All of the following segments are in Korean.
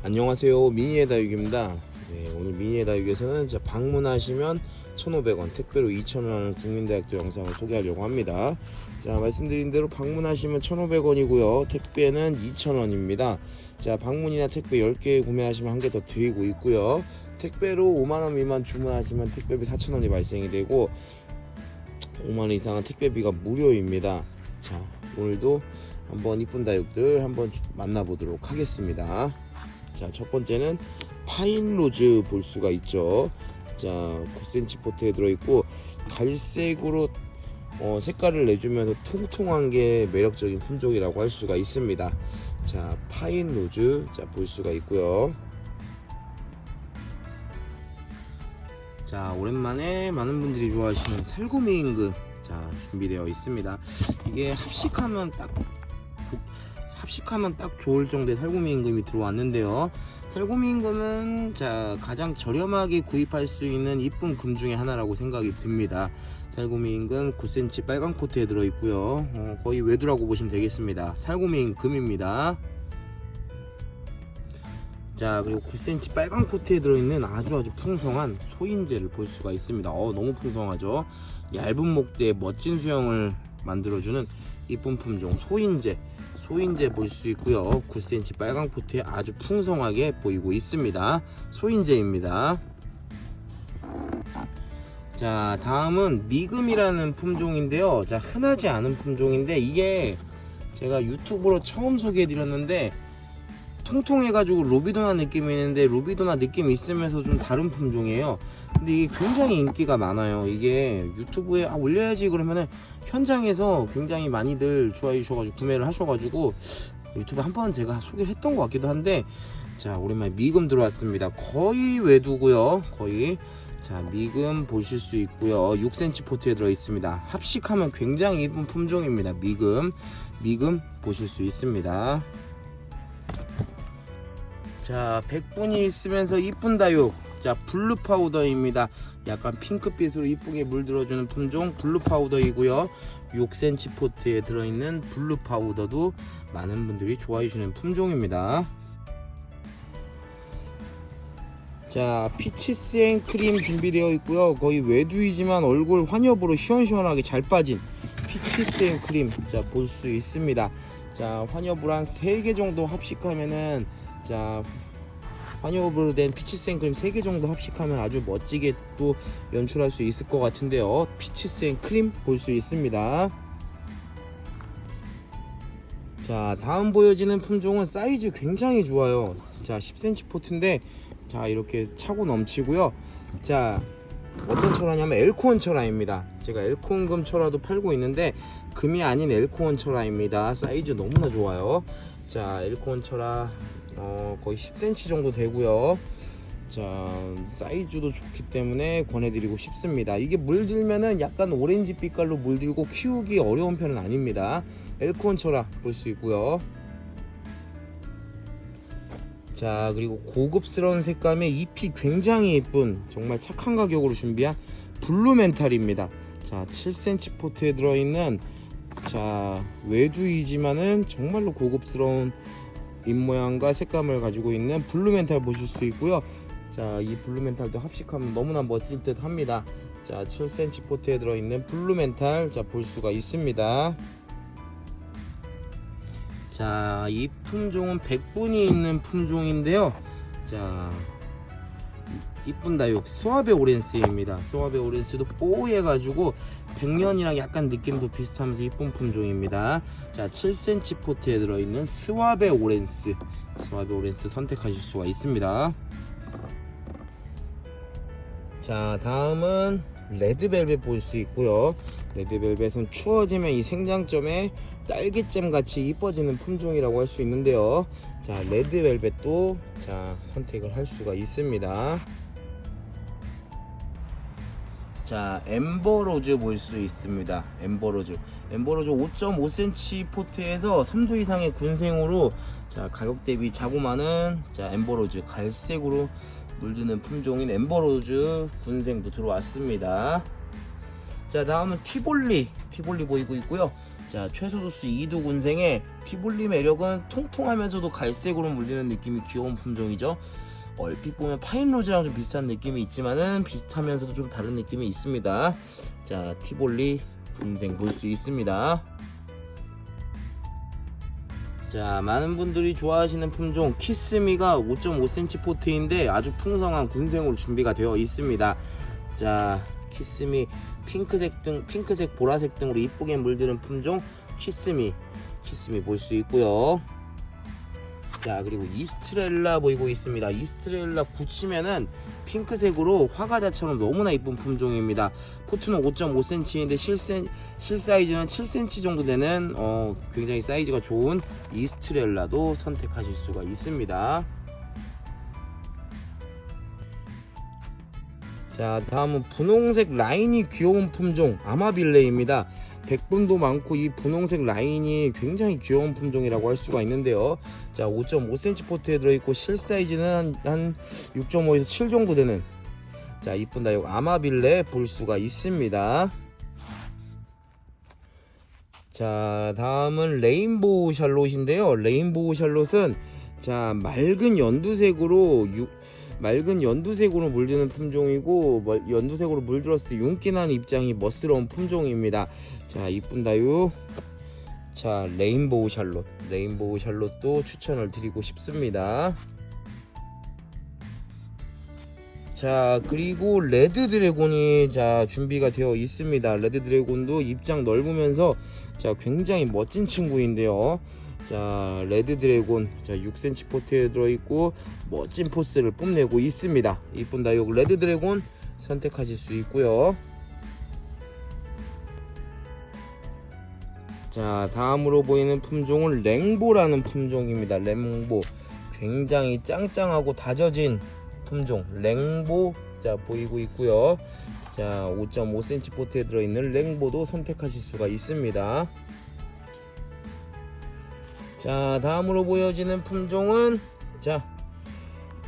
안녕하세요, 미니의 다육입니다. 네, 오늘 미니의 다육에서는 방문하시면 1,500원, 택배로 2,000원 하는 국민다육도 영상을 소개하려고 합니다. 자, 말씀드린 대로 방문하시면 1,500원이고요 택배는 2,000원입니다 자, 방문이나 택배 10개 구매하시면 한 개 더 드리고 있고요, 택배로 5만원 미만 주문하시면 택배비 4,000원이 발생이 되고 5만원 이상은 택배비가 무료입니다. 자, 오늘도 한번 이쁜 다육들 한번 만나보도록 하겠습니다. 자, 첫 번째는 파인로즈 볼 수가 있죠. 자, 9cm 포트에 들어있고 갈색으로 색깔을 내주면서 통통한 게 매력적인 품종이라고 할 수가 있습니다. 자, 파인로즈 볼 수가 있고요. 자, 오랜만에 많은 분들이 좋아하시는 살구미 임금 준비되어 있습니다. 이게 합식하면 딱 좋을 정도의 살구미 임금이 들어왔는데요. 살구미 임금은 가장 저렴하게 구입할 수 있는 이쁜 금 중에 하나라고 생각이 듭니다. 살구미 임금 9cm 빨강 포트에 들어있고요. 거의 외두라고 보시면 되겠습니다. 살구미 임금입니다. 자, 그리고 9cm 빨강 포트에 들어있는 아주 풍성한 소인재를 볼 수가 있습니다. 너무 풍성하죠. 얇은 목대에 멋진 수영을 만들어주는 이쁜 품종 소인재 볼 수 있고요. 9cm 빨강 포트에 아주 풍성하게 보이고 있습니다. 소인재입니다. 자, 다음은 미금이라는 품종인데요. 자, 흔하지 않은 품종인데 이게 제가 유튜브로 처음 소개해 드렸는데 통통해가지고 로비도나 느낌이 있는데 로비도나 느낌이 있으면서 좀 다른 품종이에요. 근데 이게 굉장히 인기가 많아요. 이게 유튜브에 올려야지 그러면은 현장에서 굉장히 많이들 좋아해 주셔가지고 구매를 하셔가지고 유튜브 한번 제가 소개를 했던 것 같기도 한데, 자, 오랜만에 미금 들어왔습니다. 거의 외두고요. 거의. 자, 미금 보실 수 있고요. 6cm 포트에 들어있습니다. 합식하면 굉장히 이쁜 품종입니다. 미금 보실 수 있습니다. 자, 백분이 있으면서 이쁜 다육. 자, 블루 파우더입니다. 약간 핑크빛으로 이쁘게 물들어주는 품종 블루 파우더이고요. 6cm 포트에 들어있는 블루 파우더도 많은 분들이 좋아해 주시는 품종입니다. 자, 피치 생크림 준비되어 있고요. 거의 외두이지만 얼굴 환엽으로 시원시원하게 잘 빠진 피치 생크림 볼 수 있습니다. 자, 환엽을 한 3개 정도 합식하면은, 자, 환엽으로 된 피치 생크림 3개 정도 합식하면 아주 멋지게 또 연출할 수 있을 것 같은데요. 피치 생크림 볼 수 있습니다. 자, 다음 보여지는 품종은 사이즈 굉장히 좋아요. 자, 10cm 포트인데 자, 이렇게 차고 넘치고요. 자, 어떤 철화냐면 엘코원 철화입니다. 제가 엘코원 금 철화도 팔고 있는데 금이 아닌 엘코원 철화입니다. 사이즈 너무나 좋아요. 자, 엘코원 철화 거의 10cm 정도 되고요. 자, 사이즈도 좋기 때문에 권해드리고 싶습니다. 이게 물들면은 약간 오렌지 빛깔로 물들고 키우기 어려운 편은 아닙니다. 엘코원 철화 볼 수 있고요. 자, 그리고 고급스러운 색감에 잎이 굉장히 예쁜 정말 착한 가격으로 준비한 블루멘탈입니다. 자, 7cm 포트에 들어있는, 자, 외두이지만은 정말로 고급스러운 잎모양과 색감을 가지고 있는 블루멘탈 보실 수 있고요. 자, 이 블루멘탈도 합식하면 너무나 멋질 듯 합니다. 자, 7cm 포트에 들어있는 블루멘탈 볼 수가 있습니다. 자, 이 품종은 백분이 있는 품종인데요. 자, 이쁜 다육 스와베 오렌스입니다. 스와베 오렌스도 뽀해가지고 백년이랑 약간 느낌도 비슷하면서 이쁜 품종입니다. 자, 7cm 포트에 들어있는 스와베 오렌스 선택하실 수가 있습니다. 자, 다음은 레드벨벳 볼 수 있고요. 레드벨벳은 추워지면 이 생장점에 딸기잼 같이 이뻐지는 품종이라고 할 수 있는데요. 자, 레드벨벳도 선택을 할 수가 있습니다. 자, 엠버로즈 볼 수 있습니다. 엠버로즈 5.5cm 포트에서 3도 이상의 군생으로, 자, 가격 대비 자고만은 엠버로즈 갈색으로 물드는 품종인 엠버로즈 군생도 들어왔습니다. 자, 다음은 티볼리 보이고 있고요. 자, 최소도수 2두 군생의 티볼리 매력은 통통하면서도 갈색으로 물드는 느낌이 귀여운 품종이죠. 얼핏 보면 파인로즈랑 좀 비슷한 느낌이 있지만은 비슷하면서도 좀 다른 느낌이 있습니다. 자, 티볼리 군생 볼 수 있습니다. 자, 많은 분들이 좋아하시는 품종 키스미가 5.5cm 포트인데 아주 풍성한 군생으로 준비가 되어 있습니다. 자, 키스미 핑크색 보라색 등으로 이쁘게 물드는 품종 키스미 볼 수 있고요. 자, 그리고 이스트렐라 보이고 있습니다. 이스트렐라 붙이면은 핑크색으로 화과자처럼 너무나 이쁜 품종입니다. 포트는 5.5cm인데 실 사이즈는 7cm 정도 되는 굉장히 사이즈가 좋은 이스트렐라도 선택하실 수가 있습니다. 자, 다음은 분홍색 라인이 귀여운 품종 아마빌레입니다. 백분도 많고 이 분홍색 라인이 굉장히 귀여운 품종이라고 할 수가 있는데요. 자, 5.5cm 포트에 들어있고 실 사이즈는 한 6.5에서 7 정도 되는 자, 이쁜 다육 아마빌레 볼 수가 있습니다. 자, 다음은 레인보우 샬롯인데요. 레인보우 샬롯은 자, 맑은 연두색으로 물드는 품종이고 연두색으로 물들었을 때 윤기나는 입장이 멋스러운 품종입니다. 자, 이쁜 다육 자, 레인보우 샬롯도 추천을 드리고 싶습니다. 자, 그리고 레드 드래곤이 자, 준비가 되어 있습니다. 레드 드래곤도 입장 넓으면서 자, 굉장히 멋진 친구인데요. 자, 레드 드래곤 자, 6cm 포트에 들어있고 멋진 포스를 뽐내고 있습니다. 이쁜 다육 레드 드래곤 선택하실 수 있고요. 자, 다음으로 보이는 품종은 랭보라는 품종입니다. 랭보 굉장히 짱짱하고 다져진 품종 랭보 자, 보이고 있고요. 자, 5.5cm 포트에 들어있는 랭보도 선택하실 수가 있습니다. 자, 다음으로 보여지는 품종은 자,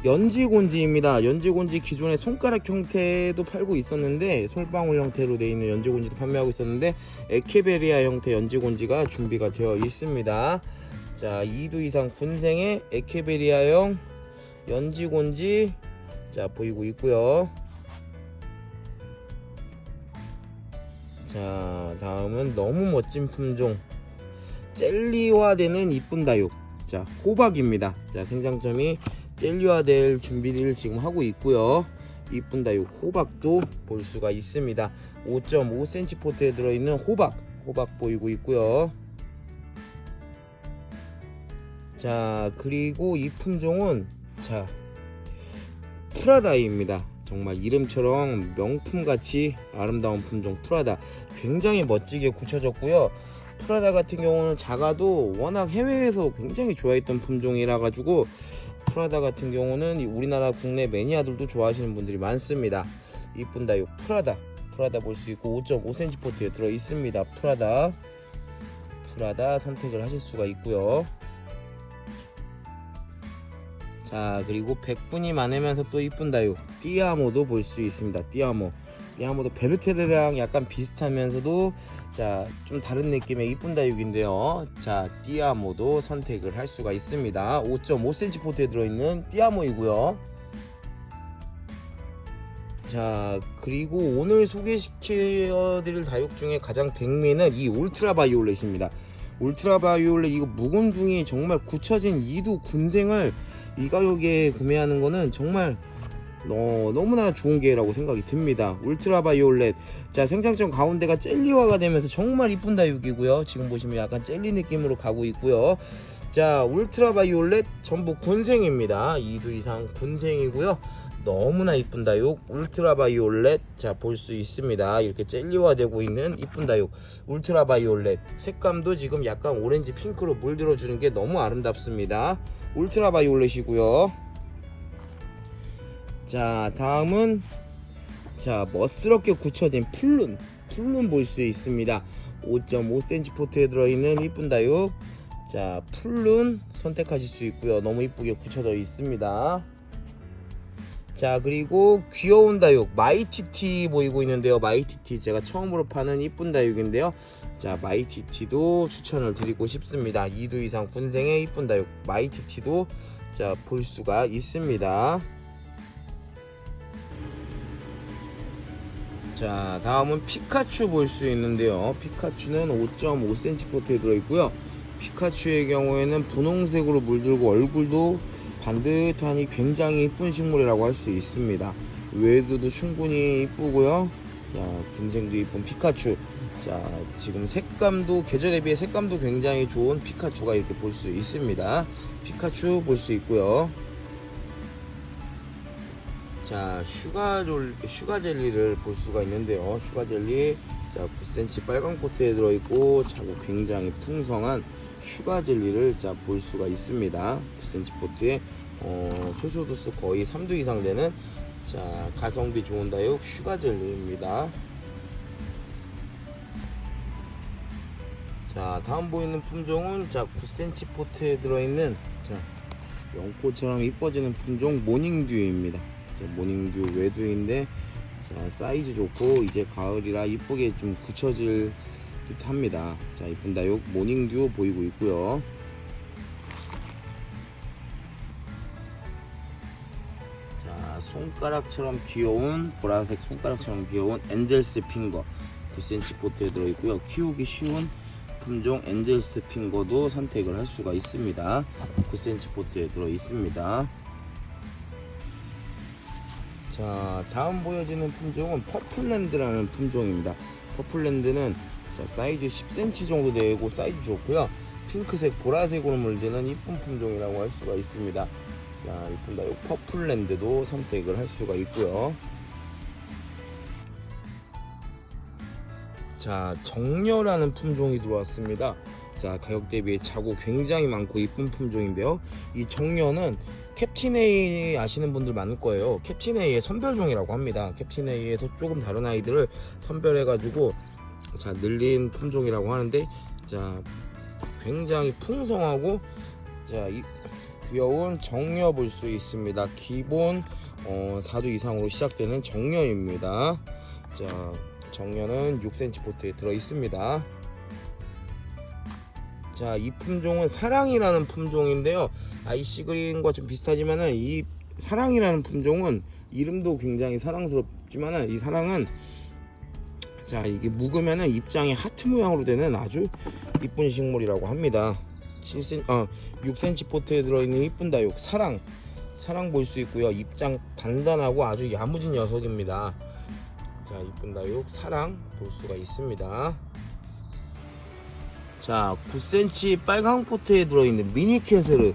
연지곤지입니다. 연지곤지 기존에 손가락 형태도 팔고 있었는데 솔방울 형태로 되어 있는 연지곤지도 판매하고 있었는데 에케베리아 형태 연지곤지가 준비가 되어 있습니다. 자, 2두 이상 군생의 에케베리아형 연지곤지 자, 보이고 있고요. 자, 다음은 너무 멋진 품종 젤리화되는 이쁜 다육 자, 호박입니다. 자, 생장점이 젤리화될 준비를 지금 하고 있고요. 이쁜 다육 호박도 볼 수가 있습니다. 5.5cm 포트에 들어있는 호박 보이고 있고요. 자, 그리고 이 품종은 자, 프라다입니다. 정말 이름처럼 명품같이 아름다운 품종 프라다 굉장히 멋지게 굳혀졌고요. 프라다 같은 경우는 작아도 워낙 해외에서 굉장히 좋아했던 품종이라 가지고 프라다 같은 경우는 우리나라 국내 매니아들도 좋아하시는 분들이 많습니다. 이쁜 다육 프라다 볼 수 있고 5.5cm 포트에 들어 있습니다. 프라다 선택을 하실 수가 있고요. 자, 그리고 백분이 많으면서 또 이쁜 다육 띠아모도 볼 수 있습니다. 띠아모도 베르테르랑 약간 비슷하면서도 자, 좀 다른 느낌의 이쁜 다육인데요. 자, 띠아모도 선택을 할 수가 있습니다. 5.5cm 포트에 들어있는 띠아모이고요. 자, 그리고 오늘 소개시켜드릴 다육 중에 가장 백미는 이 울트라 바이올렛입니다. 울트라 바이올렛 이거 묵은둥이 정말 굳혀진 2두 군생을 이 가격에 구매하는 거는 정말 너무나 좋은 기회라고 생각이 듭니다. 울트라 바이올렛 자, 생장점 가운데가 젤리화가 되면서 정말 이쁜 다육이고요. 지금 보시면 약간 젤리 느낌으로 가고 있고요. 자, 울트라 바이올렛 전부 군생입니다. 2두 이상 군생이고요. 너무나 이쁜 다육 울트라 바이올렛 자, 볼 수 있습니다. 이렇게 젤리화 되고 있는 이쁜 다육 울트라 바이올렛 색감도 지금 약간 오렌지 핑크로 물들어 주는 게 너무 아름답습니다. 울트라 바이올렛이고요. 자, 다음은 자, 멋스럽게 굳혀진 풀룬 볼 수 있습니다. 5.5cm 포트에 들어있는 이쁜 다육 자, 풀룬 선택하실 수 있고요. 너무 이쁘게 굳혀져 있습니다. 자, 그리고 귀여운 다육 마이티티 보이고 있는데요. 마이티티 제가 처음으로 파는 이쁜 다육인데요. 자, 마이티티도 추천을 드리고 싶습니다. 2두 이상 군생의 이쁜 다육 마이티티도 자, 볼 수가 있습니다. 자, 다음은 피카츄 볼 수 있는데요. 피카츄는 5.5cm 포트에 들어있고요. 피카츄의 경우에는 분홍색으로 물들고 얼굴도 반듯하니 굉장히 이쁜 식물이라고 할 수 있습니다. 외두도 충분히 이쁘고요. 자, 군생도 이쁜 피카츄. 자, 지금 색감도 계절에 비해 색감도 굉장히 좋은 피카츄가 이렇게 볼 수 있습니다. 피카츄 볼 수 있고요. 자, 슈가젤리를 볼 수가 있는데요. 슈가젤리 자, 9cm 빨강 포트에 들어있고 자고 굉장히 풍성한 슈가젤리를 자, 볼 수가 있습니다. 9cm 포트에 최소도수 거의 3두 이상 되는 자, 가성비 좋은 다육 슈가젤리입니다. 자, 다음 보이는 품종은 자, 9cm 포트에 들어있는 자, 연꽃처럼 이뻐지는 품종 모닝듀입니다. 자, 모닝듀 외두인데 자, 사이즈 좋고 이제 가을이라 이쁘게 좀 굳혀질 듯 합니다. 자, 이쁜 다육 모닝듀 보이고 있고요. 자, 손가락처럼 귀여운 보라색 손가락처럼 귀여운 엔젤스 핑거 9cm 포트에 들어있고요. 키우기 쉬운 품종 엔젤스 핑거도 선택을 할 수가 있습니다. 9cm 포트에 들어있습니다. 자, 다음 보여지는 품종은 퍼플랜드라는 품종입니다. 퍼플랜드는 자, 사이즈 10cm 정도 되고 사이즈 좋고요. 핑크색 보라색으로 물드는 이쁜 품종이라고 할 수가 있습니다. 자, 이쁜 다육 퍼플랜드도 선택을 할 수가 있고요. 자, 정녀라는 품종이 들어왔습니다. 자, 가격 대비 자구 굉장히 많고 이쁜 품종인데요. 이 정녀는 캡틴 A 아시는 분들 많을 거예요. 캡틴 A의 선별종이라고 합니다. 캡틴 A에서 조금 다른 아이들을 선별해가지고 자, 늘린 품종이라고 하는데 자, 굉장히 풍성하고 자, 귀여운 정녀 볼 수 있습니다. 기본 4두 이상으로 시작되는 정녀입니다. 자, 정녀는 6cm 포트에 들어 있습니다. 자, 이 품종은 사랑이라는 품종인데요. 아이시 그린과 좀 비슷하지만은 이 사랑이라는 품종은 이름도 굉장히 사랑스럽지만은 이 사랑은 자, 이게 묵으면은 입장이 하트 모양으로 되는 아주 이쁜 식물이라고 합니다. 6cm 포트에 들어있는 이쁜 다육 사랑 볼 수 있고요. 입장 단단하고 아주 야무진 녀석입니다. 자, 이쁜 다육 사랑 볼 수가 있습니다. 자, 9cm 빨강 포트에 들어있는 미니 캐슬을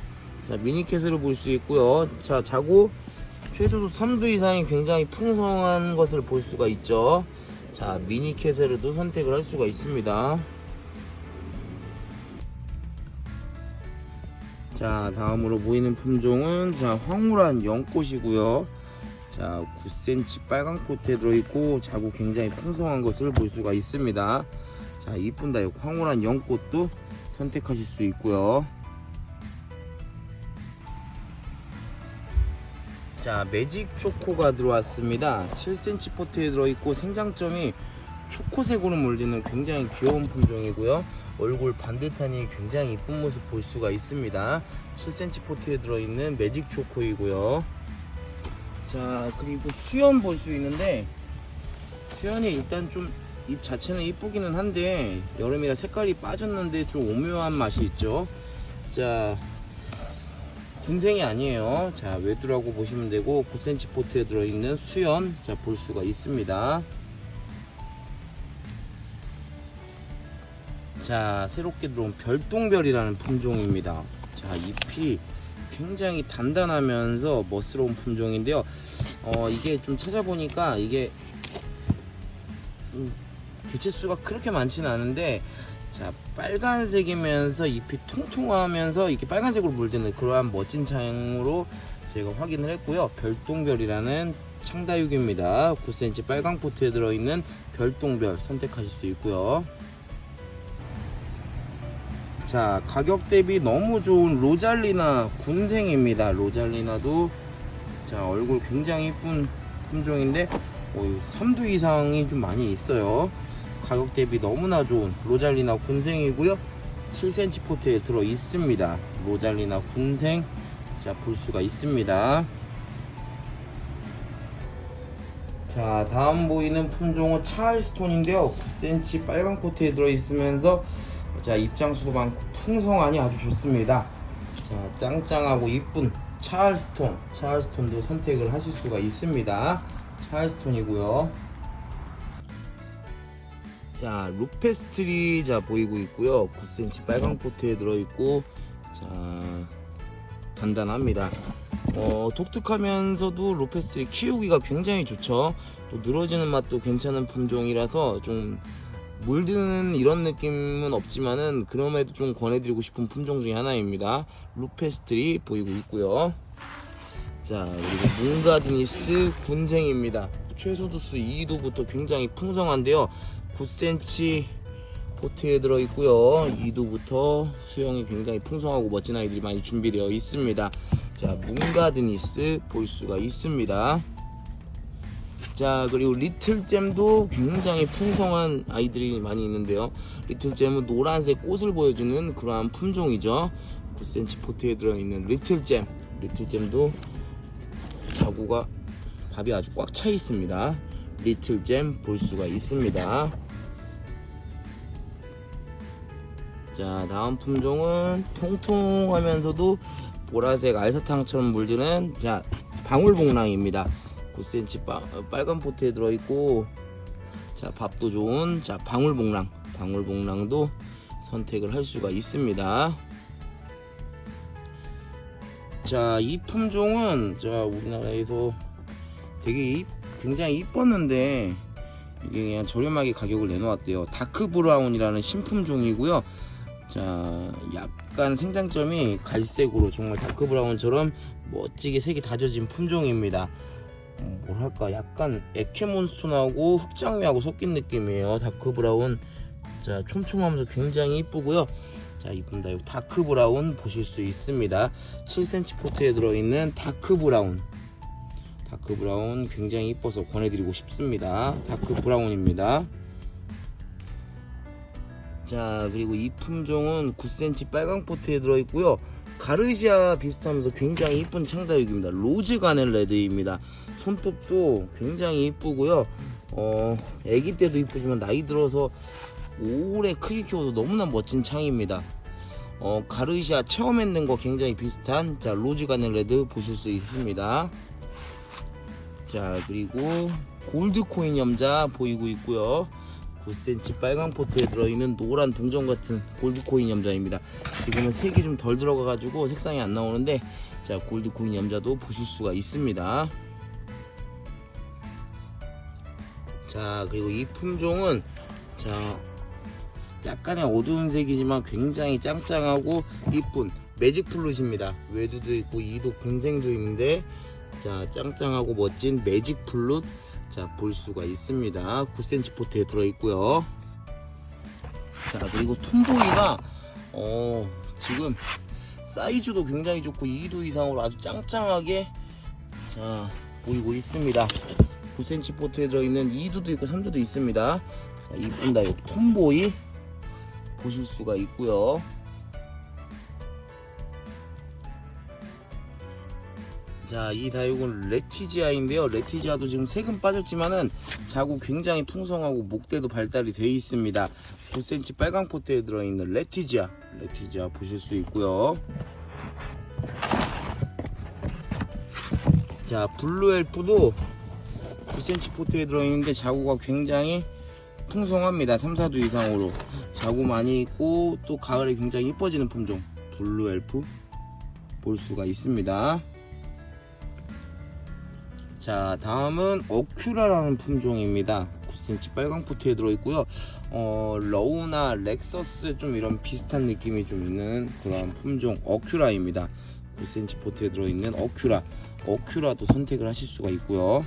자, 미니 캐슬을 볼 수 있고요. 자, 자고 최소도 3두 이상이 굉장히 풍성한 것을 볼 수가 있죠. 자, 미니 캐슬도 선택을 할 수가 있습니다. 자, 다음으로 보이는 품종은 자, 황홀한 연꽃이고요. 자, 9cm 빨강 포트에 들어있고 자구 굉장히 풍성한 것을 볼 수가 있습니다. 자, 이쁜 다육 황홀한 연꽃도 선택하실 수 있고요. 자, 매직 초코가 들어왔습니다. 7cm 포트에 들어있고 생장점이 초코색으로 물리는 굉장히 귀여운 품종이고요. 얼굴 반듯하니 굉장히 이쁜 모습 볼 수가 있습니다. 7cm 포트에 들어있는 매직 초코이고요. 자, 그리고 수연 볼 수 있는데 수연이 일단 좀 잎 자체는 이쁘기는 한데 여름이라 색깔이 빠졌는데 좀 오묘한 맛이 있죠. 자, 군생이 아니에요. 자, 외두라고 보시면 되고 9cm 포트에 들어있는 수연 자, 볼 수가 있습니다. 자, 새롭게 들어온 별똥별이라는 품종입니다. 자, 잎이 굉장히 단단하면서 멋스러운 품종인데요. 이게 좀 찾아보니까 이게 개체수가 그렇게 많지는 않은데 자, 빨간색이면서 잎이 통통하면서 이렇게 빨간색으로 물드는 그러한 멋진 창으로 제가 확인을 했고요. 별똥별이라는 창다육입니다. 9cm 빨강 포트에 들어있는 별똥별 선택하실 수 있고요. 자, 가격 대비 너무 좋은 로잘리나 군생입니다. 로잘리나도 자, 얼굴 굉장히 이쁜 품종인데 삼두 이상이 좀 많이 있어요. 가격 대비 너무나 좋은 로잘리나 군생이고요. 7cm 포트에 들어 있습니다. 로잘리나 군생, 자, 볼 수가 있습니다. 자, 다음 보이는 품종은 찰스톤인데요. 9cm 빨강 포트에 들어 있으면서 자, 입장수도 많고 풍성하니 아주 좋습니다. 자, 짱짱하고 이쁜 찰스톤도 선택을 하실 수가 있습니다. 찰스톤이고요. 자, 루페스트리 자 보이고 있고요. 9cm 빨강 포트에 들어있고, 자, 단단합니다. 독특하면서도 루페스트리 키우기가 굉장히 좋죠. 또 늘어지는 맛도 괜찮은 품종이라서 좀 물드는 이런 느낌은 없지만은 그럼에도 좀 권해드리고 싶은 품종 중에 하나입니다. 루페스트리 보이고 있고요. 자, 그리고 뭉가드니스 군생입니다. 최소 도수 2도부터 굉장히 풍성한데요. 9cm 포트에 들어있고요. 2도부터 수영이 굉장히 풍성하고 멋진 아이들이 많이 준비되어 있습니다. 자, 뭉가드니스 볼 수가 있습니다. 자, 그리고 리틀잼도 굉장히 풍성한 아이들이 많이 있는데요. 리틀잼은 노란색 꽃을 보여주는 그러한 품종이죠. 9cm 포트에 들어있는 리틀잼도 자구가 밥이 아주 꽉 차 있습니다. 리틀잼 볼 수가 있습니다. 자, 다음 품종은 통통하면서도 보라색 알사탕처럼 물드는 자, 방울복랑입니다. 9cm 빨간 포트에 들어있고, 자, 밥도 좋은 자, 방울복랑도 선택을 할 수가 있습니다. 자, 이 품종은 자, 우리나라에서 되게 굉장히 이뻤는데 이게 그냥 저렴하게 가격을 내놓았대요. 다크 브라운이라는 신품종이고요. 자, 약간 생장점이 갈색으로 정말 다크 브라운처럼 멋지게 색이 다져진 품종입니다. 뭐랄까, 약간 에케몬스톤하고 흑장미하고 섞인 느낌이에요. 다크 브라운. 자, 촘촘하면서 굉장히 이쁘고요. 자, 이쁩니다. 여기 다크 브라운 보실 수 있습니다. 7cm 포트에 들어있는 다크 브라운 굉장히 이뻐서 권해드리고 싶습니다. 다크 브라운입니다. 자, 그리고 이 품종은 9cm 빨강 포트에 들어있고요. 가르시아 비슷하면서 굉장히 이쁜 창다육입니다. 로즈 가넬 레드입니다. 손톱도 굉장히 이쁘고요. 아기 때도 이쁘지만 나이 들어서 오래 크게 키워도 너무나 멋진 창입니다. 가르시아 체험했는 거 굉장히 비슷한 자, 로즈 가넬 레드 보실 수 있습니다. 자, 그리고 골드코인 염자 보이고 있고요. 9cm 빨강 포트에 들어있는 노란 동전 같은 골드코인 염자입니다. 지금은 색이 좀 덜 들어가가지고 색상이 안 나오는데, 자, 골드코인 염자도 보실 수가 있습니다. 자, 그리고 이 품종은 자, 약간의 어두운 색이지만 굉장히 짱짱하고 이쁜 매직 플룻입니다. 외두도 있고 2도 군생도 있는데, 자, 짱짱하고 멋진 매직 플룻 자, 볼 수가 있습니다. 9cm 포트에 들어있고요. 자, 그리고 톰보이가 지금 사이즈도 굉장히 좋고 2도 이상으로 아주 짱짱하게 자, 보이고 있습니다. 9cm 포트에 들어있는 2도도 있고 3도도 있습니다. 자, 이쁜다. 여기 톰보이 보실 수가 있고요. 자, 이 다육은 레티지아인데요. 레티지아도 지금 색은 빠졌지만은 자구 굉장히 풍성하고 목대도 발달이 되어 있습니다. 9cm 빨강 포트에 들어있는 레티지아 보실 수 있고요. 자, 블루 엘프도 9cm 포트에 들어있는데 자구가 굉장히 풍성합니다. 3, 4도 이상으로 자구 많이 있고 또 가을에 굉장히 이뻐지는 품종 블루 엘프 볼 수가 있습니다. 자, 다음은 어큐라라는 품종입니다. 9cm 빨강 포트에 들어있고요. 러우나 렉서스 좀 이런 비슷한 느낌이 좀 있는 그런 품종 어큐라입니다. 9cm 포트에 들어있는 어큐라도 선택을 하실 수가 있고요.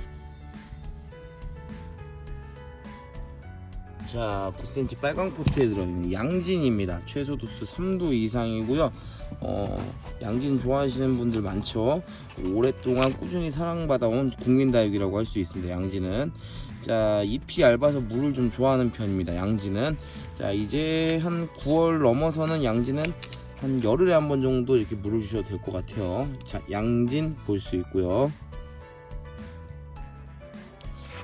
자, 9cm 빨강 포트에 들어있는 양진입니다. 최소 도수 3도 이상이고요. 양진 좋아하시는 분들 많죠. 오랫동안 꾸준히 사랑받아온 국민다육이라고 할 수 있습니다. 양진은. 자, 잎이 얇아서 물을 좀 좋아하는 편입니다. 양진은. 자, 이제 한 9월 넘어서는 양진은 한 열흘에 한 번 정도 이렇게 물을 주셔도 될 것 같아요. 자, 양진 볼 수 있고요.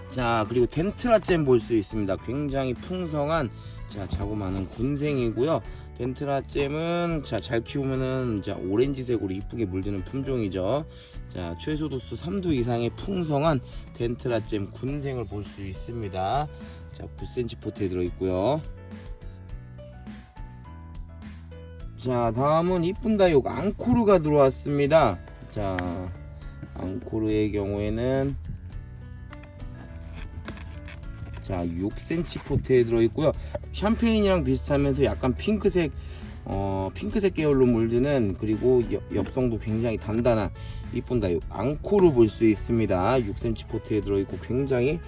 자, 그리고 덴트라잼 볼 수 있습니다. 굉장히 풍성한, 자, 자구 많은 군생이고요. 덴트라잼은 자, 잘 키우면은 자, 오렌지색으로 이쁘게 물드는 품종이죠. 자, 최소 도수 3도 이상의 풍성한 덴트라잼 군생을 볼 수 있습니다. 자, 9cm 포트에 들어 있고요. 자, 다음은 이쁜 다육 앙코르가 들어왔습니다. 자, 앙코르의 경우에는 자, 6cm 포트에 들어있고요. 샴페인이랑 비슷하면서 약간 핑크색 핑크색 계열로 물드는, 그리고 엽성도 굉장히 단단한 이쁜 다육 앙코르 볼 수 있습니다. 6cm 포트에 들어있고 굉장히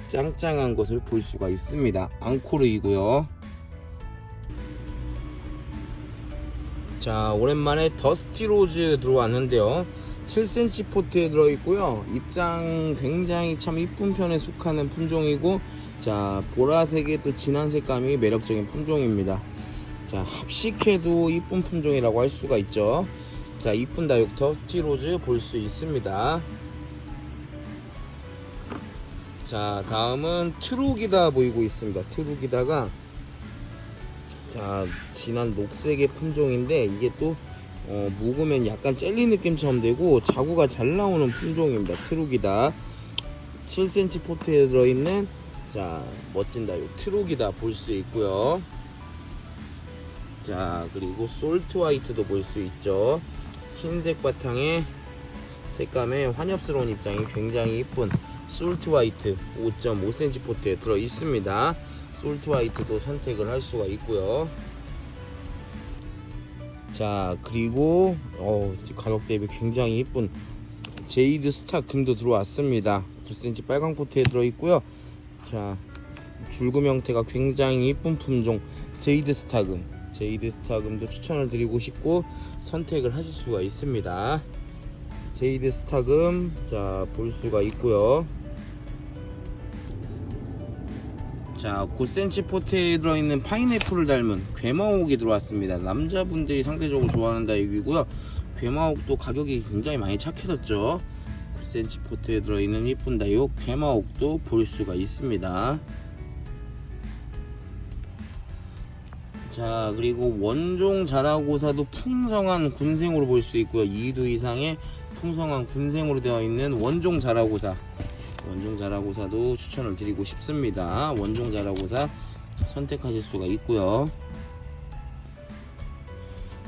짱짱한 것을 볼 수가 있습니다. 앙코르이고요. 자, 오랜만에 더스티 로즈 들어왔는데요. 7cm 포트에 들어있고요. 입장 굉장히 참 이쁜 편에 속하는 품종이고, 자, 보라색의 또 진한 색감이 매력적인 품종입니다. 자, 합식해도 이쁜 품종이라고 할 수가 있죠. 자, 이쁜 다육 더스티 로즈 볼 수 있습니다. 자, 다음은 트루기다 보이고 있습니다. 트루기다가 자, 진한 녹색의 품종인데, 이게 또 묵으면 약간 젤리 느낌처럼 되고 자구가 잘 나오는 품종입니다. 트루기다. 7cm 포트에 들어있는, 자, 멋진 다육 트루기다 볼 수 있고요. 자, 그리고 솔트 화이트도 볼 수 있죠. 흰색 바탕에 색감의 환엽스러운 입장이 굉장히 이쁜 솔트 화이트 5.5cm 포트에 들어 있습니다. 솔트 화이트도 선택을 할 수가 있고요. 자, 그리고 가격 대비 굉장히 이쁜 제이드 스타 금도 들어왔습니다. 9cm 빨강 포트에 들어 있고요. 자, 줄금 형태가 굉장히 이쁜 품종 제이드 스타금, 제이드 스타금도 추천을 드리고 싶고 선택을 하실 수가 있습니다. 제이드 스타금, 자, 볼 수가 있고요. 자, 9cm 포트에 들어있는 파인애플을 닮은 괴마옥이 들어왔습니다. 남자분들이 상대적으로 좋아하는 다육이고요. 괴마옥도 가격이 굉장히 많이 착해졌죠. 9cm 포트에 들어있는 이쁜 다육 괴마옥도 볼 수가 있습니다. 자, 그리고 원종 자라고사도 풍성한 군생으로 볼 수 있고요. 2두 이상의 풍성한 군생으로 되어 있는 원종 자라고사, 원종 자라고사도 추천을 드리고 싶습니다. 원종 자라고사 선택하실 수가 있고요.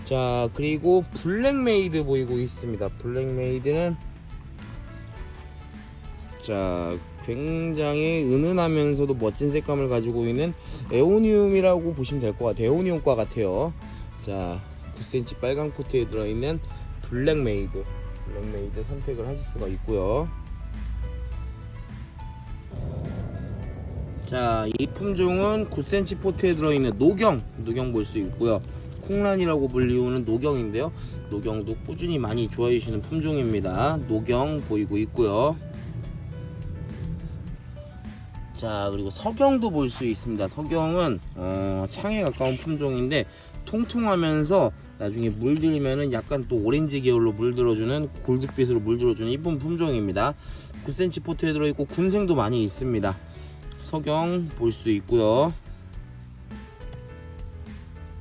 자, 그리고 블랙메이드 보이고 있습니다. 블랙메이드는 자, 굉장히 은은하면서도 멋진 색감을 가지고 있는 에오니움이라고 보시면 될 것 같아요. 에오니움과 같아요. 자, 9cm 빨강 포트에 들어있는 블랙메이드, 블랙메이드 선택을 하실 수가 있고요. 자, 이 품종은 9cm 포트에 들어있는 노경 볼 수 있고요. 콩란이라고 불리우는 노경인데요. 노경도 꾸준히 많이 좋아해 주시는 품종입니다. 노경 보이고 있고요. 자, 그리고 서경도 볼 수 있습니다. 서경은 창에 가까운 품종인데 통통하면서 나중에 물들면은 약간 또 오렌지 계열로 물들어주는, 골드빛으로 물들어주는 이쁜 품종입니다. 9cm 포트에 들어있고 군생도 많이 있습니다. 서경 볼 수 있고요.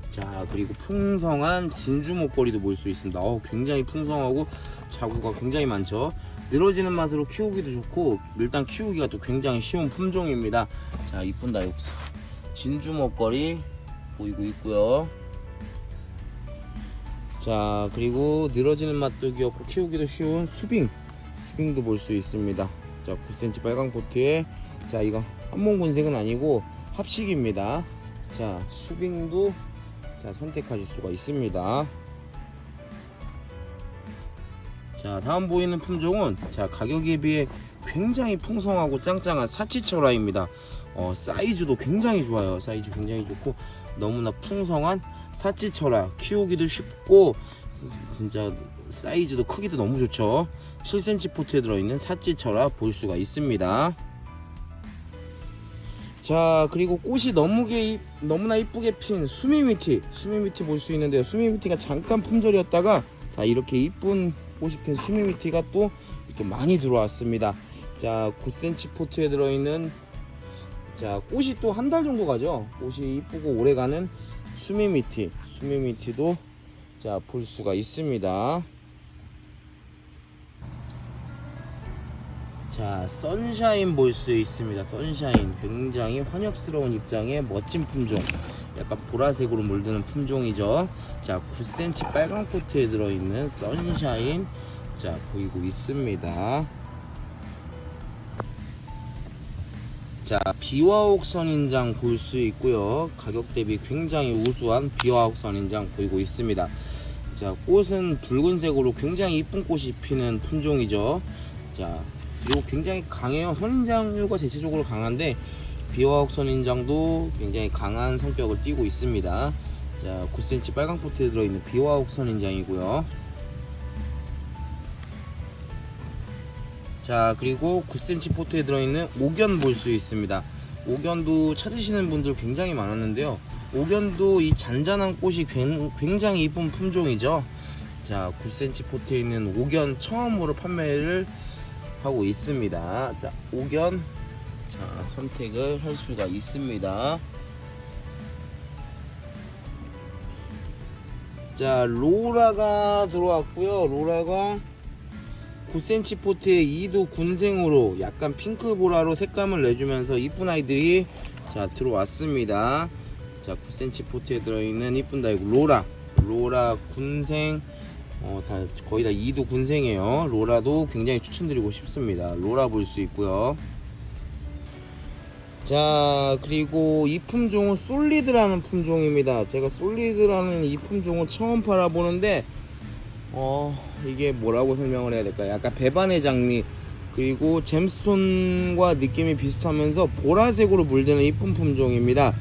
자, 그리고 풍성한 진주 목걸이도 볼 수 있습니다. 굉장히 풍성하고 자구가 굉장히 많죠. 늘어지는 맛으로 키우기도 좋고 일단 키우기가 또 굉장히 쉬운 품종입니다. 자, 이쁜 다육 진주 목걸이 보이고 있고요. 자, 그리고 늘어지는 맛도 귀엽고 키우기도 쉬운 수빙도 볼 수 있습니다. 자, 9cm 빨강 포트에, 자, 이거 한몽군색은 아니고 합식입니다. 자, 수빙도 자, 선택하실 수가 있습니다. 자, 다음 보이는 품종은 자, 가격에 비해 굉장히 풍성하고 짱짱한 사치철화입니다. 사이즈도 굉장히 좋아요. 사이즈 굉장히 좋고 너무나 풍성한 사치철화, 키우기도 쉽고 진짜 사이즈도 크기도 너무 좋죠. 7cm 포트에 들어있는 사치철화 볼 수가 있습니다. 자, 그리고 꽃이 너무나 이쁘게 핀 수미미티 볼 수 있는데요. 수미미티가 잠깐 품절이었다가 자, 이렇게 이쁜 꽃이 핀 수미미티가 또 이렇게 많이 들어왔습니다. 자, 9cm 포트에 들어있는 자, 꽃이 또 한 달 정도 가죠. 꽃이 이쁘고 오래가는 수미미티도 자, 볼 수가 있습니다. 자, 선샤인 볼 수 있습니다. 선샤인 굉장히 환엽스러운 입장의 멋진 품종, 약간 보라색으로 물드는 품종이죠. 자, 9cm 빨간 포트에 들어있는 선샤인 자, 보이고 있습니다. 자, 비와옥 선인장 볼 수 있고요. 가격 대비 굉장히 우수한 비와옥 선인장 보이고 있습니다. 자, 꽃은 붉은색으로 굉장히 이쁜 꽃이 피는 품종이죠. 자, 그리고 굉장히 강해요. 선인장류가 대체적으로 강한데 비와옥 선인장도 굉장히 강한 성격을 띠고 있습니다. 자, 9cm 빨강 포트에 들어있는 비와옥 선인장이고요. 자, 그리고 9cm 포트에 들어있는 옥연 볼 수 있습니다. 옥연도 찾으시는 분들 굉장히 많았는데요. 옥연도 이 잔잔한 꽃이 굉장히 이쁜 품종이죠. 자, 9cm 포트에 있는 옥연 처음으로 판매를 하고 있습니다. 자, 옥연 자, 선택을 할 수가 있습니다. 자, 로라가 들어왔고요. 로라가 9cm 포트의 이두 군생으로 약간 핑크보라로 색감을 내주면서 이쁜 아이들이 자, 들어왔습니다. 자, 9cm 포트에 들어있는 이쁜 다이고 로라 군생 거의 다 이두 군생이에요. 로라도 굉장히 추천드리고 싶습니다. 로라 볼 수 있고요. 자, 그리고 이 품종은 솔리드라는 품종입니다. 제가 솔리드라는 이 품종은 처음 팔아보는데 이게 뭐라고 설명을 해야 될까요? 약간 배반의 장미 그리고 잼스톤과 느낌이 비슷하면서 보라색으로 물드는 이쁜 품종입니다.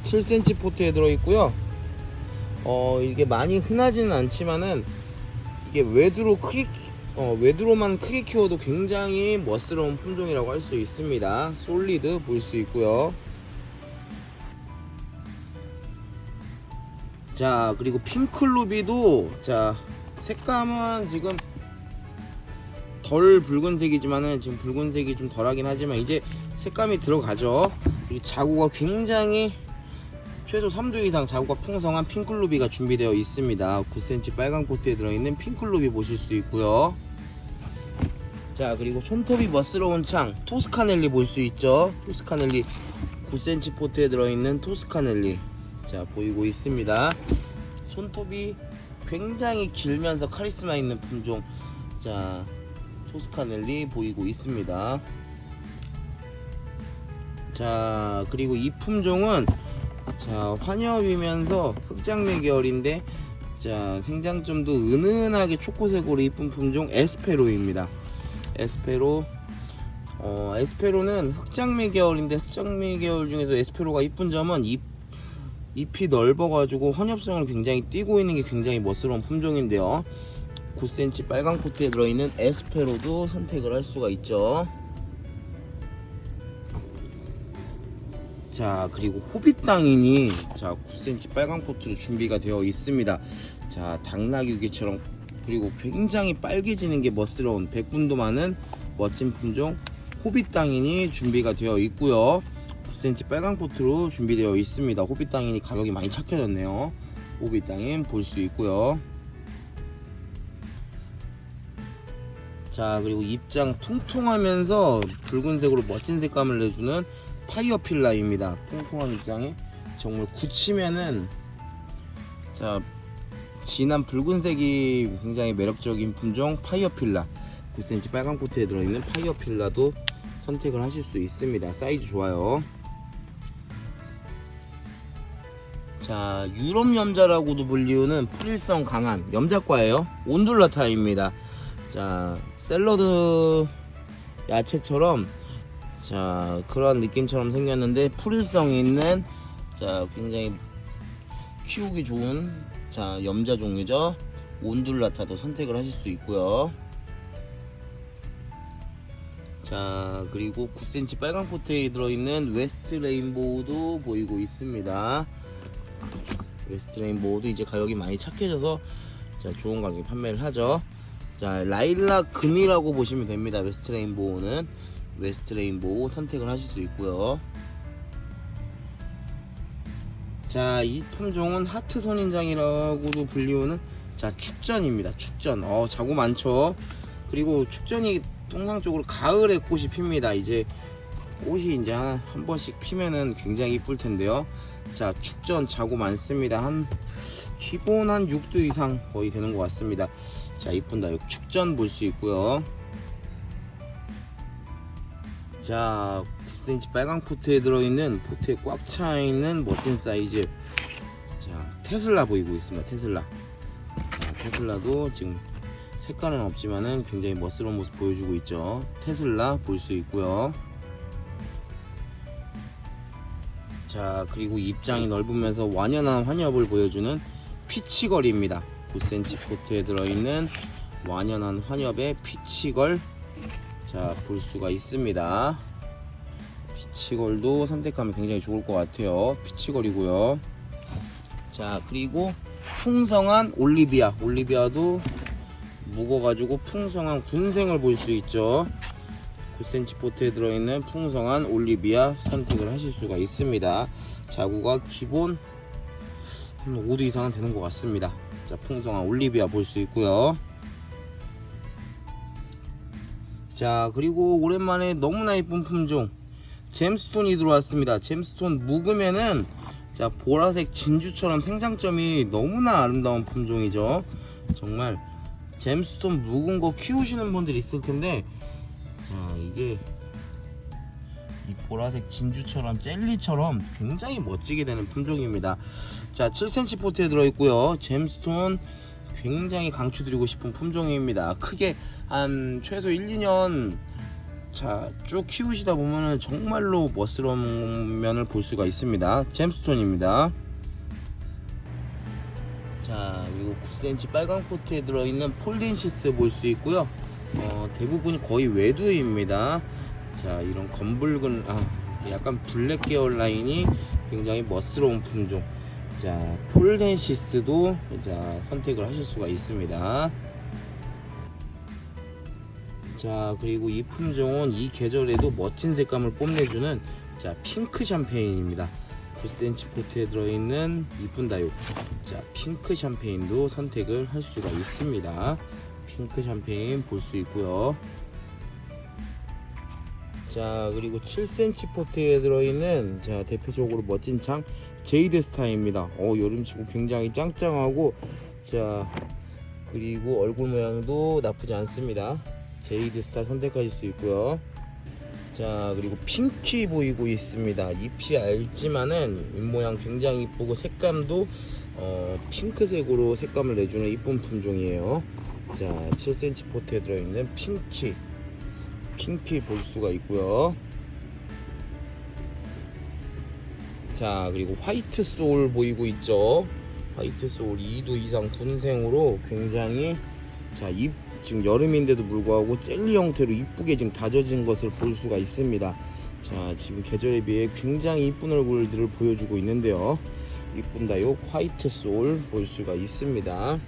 7cm 포트에 들어있고요. 이게 많이 흔하지는 않지만은 이게 외두로만 크게 키워도 굉장히 멋스러운 품종이라고 할 수 있습니다. 솔리드 볼 수 있고요. 자, 그리고 핑클루비도 자, 색감은 지금 덜 붉은색이지만은 지금 붉은색이 좀 덜하긴 하지만 이제 색감이 들어가죠. 그리고 자구가 굉장히 최소 3두 이상 자구가 풍성한 핑클루비가 준비되어 있습니다. 9cm 빨간 포트에 들어있는 핑클루비 보실 수 있고요. 자, 그리고 손톱이 멋스러운 창 토스카넬리 볼 수 있죠. 토스카넬리 9cm 포트에 들어있는 토스카넬리 자, 보이고 있습니다. 손톱이 굉장히 길면서 카리스마 있는 품종 자, 토스카넬리 보이고 있습니다. 자, 그리고 이 품종은 자, 환엽이면서 흑장미 계열인데 자, 생장점도 은은하게 초코색으로 이쁜 품종 에스페로입니다. 에스페로는 흑장미 계열인데 흑장미 계열 중에서 에스페로가 이쁜 점은 잎이 넓어가지고 환엽성을 굉장히 띠고 있는 게 굉장히 멋스러운 품종인데요. 9cm 빨강 포트에 들어있는 에스페로도 선택을 할 수가 있죠. 자, 그리고 호빗당인이 자, 9cm 빨강 포트로 준비가 되어 있습니다. 자, 당나귀개처럼 그리고 굉장히 빨개지는 게 멋스러운 백분도 많은 멋진 품종 호빗당인이 준비가 되어 있고요. 9cm 빨강 포트로 준비되어 있습니다. 호빗당인이 가격이 많이 착해졌네요. 호빗당인 볼 수 있고요. 자, 그리고 입장 통통하면서 붉은색으로 멋진 색감을 내주는 파이어필라입니다. 통통한 입장에 정말 굳히면은 자, 진한 붉은색이 굉장히 매력적인 품종 파이어필라 9cm 빨강 포트에 들어있는 파이어필라도 선택을 하실 수 있습니다. 사이즈 좋아요. 자, 유럽 염자라고도 불리우는 풀일성 강한 염자과예요. 온둘라타입니다. 자, 샐러드 야채처럼 자, 그런 느낌처럼 생겼는데 풀성 있는, 자, 굉장히 키우기 좋은, 자, 염자 종류죠. 온듈라타도 선택을 하실 수 있고요. 자, 그리고 9cm 빨강 포트에 들어있는 웨스트 레인보우도 보이고 있습니다. 웨스트 레인보우도 이제 가격이 많이 착해져서, 자, 좋은 가격에 판매를 하죠. 자, 라일락 금이라고 보시면 됩니다. 웨스트 레인보우는 웨스트 레인보우 선택을 하실 수 있고요. 자, 이 품종은 하트 선인장이라고도 불리우는, 자, 축전입니다. 축전. 자구 많죠. 그리고 축전이 통상적으로 가을에 꽃이 핍니다. 이제 꽃이 이제 한 번씩 피면은 굉장히 이쁠 텐데요. 자, 축전 자구 많습니다. 기본 한 6도 이상 거의 되는 것 같습니다. 자, 이쁜다. 여기 축전 볼 수 있고요. 자, 9cm 빨강 포트에 들어있는, 포트에 꽉 차있는 멋진 사이즈, 자, 테슬라 보이고 있습니다. 테슬라. 자, 테슬라도 지금 색깔은 없지만은 굉장히 멋스러운 모습 보여주고 있죠. 테슬라 볼 수 있고요. 자, 그리고 입장이 넓으면서 완연한 환엽을 보여주는 피치걸입니다. 9cm 포트에 들어있는 완연한 환엽의 피치걸, 자, 볼 수가 있습니다. 피치걸도 선택하면 굉장히 좋을 것 같아요. 피치걸이고요. 자, 그리고 풍성한 올리비아도 묵어가지고 풍성한 군생을 볼 수 있죠. 9cm 포트에 들어있는 풍성한 올리비아 선택을 하실 수가 있습니다. 자구가 기본 한 5도 이상은 되는 것 같습니다. 자, 풍성한 올리비아 볼 수 있고요. 자, 그리고 오랜만에 너무나 예쁜 품종 잼스톤이 들어왔습니다. 잼스톤 묵으면은, 자, 보라색 진주처럼 생장점이 너무나 아름다운 품종이죠. 정말 잼스톤 묵은 거 키우시는 분들이 있을 텐데, 자, 이게 이 보라색 진주처럼 젤리처럼 굉장히 멋지게 되는 품종입니다. 자, 7cm 포트에 들어있고요. 잼스톤 굉장히 강추드리고 싶은 품종입니다. 크게 한 최소 1-2년, 자, 쭉 키우시다 보면은 정말로 멋스러운 면을 볼 수가 있습니다. 잼스톤입니다. 자, 그리고 9cm 빨강 포트에 들어있는 폴덴시스 볼 수 있고요. 대부분이 거의 외두입니다. 자, 이런 검붉은, 약간 블랙 계열 라인이 굉장히 멋스러운 품종. 자, 폴덴시스도, 자, 선택을 하실 수가 있습니다. 자, 그리고 이 품종은 이 계절에도 멋진 색감을 뽐내주는, 자, 핑크 샴페인입니다. 9cm 포트에 들어있는 이쁜 다육, 자, 핑크 샴페인도 선택을 할 수가 있습니다. 핑크 샴페인 볼 수 있고요. 자, 그리고 7cm 포트에 들어있는, 자, 대표적으로 멋진 장 제이드 스타입니다. 여름치고 굉장히 짱짱하고, 자, 그리고 얼굴 모양도 나쁘지 않습니다. 제이드 스타 선택하실 수 있고요. 자, 그리고 핑키 보이고 있습니다. 잎이 얇지만은 잎모양 굉장히 이쁘고 색감도 핑크색으로 색감을 내주는 이쁜 품종이에요. 자, 7cm 포트에 들어있는 핑키 볼 수가 있고요. 자, 그리고 화이트 소울 보이고 있죠. 화이트 소울 2도 이상 군생으로 굉장히, 자, 잎 지금 여름인데도 불구하고 젤리 형태로 이쁘게 지금 다져진 것을 볼 수가 있습니다. 자, 지금 계절에 비해 굉장히 이쁜 얼굴들을 보여주고 있는데요. 이쁜 다육 화이트 소울 볼 수가 있습니다.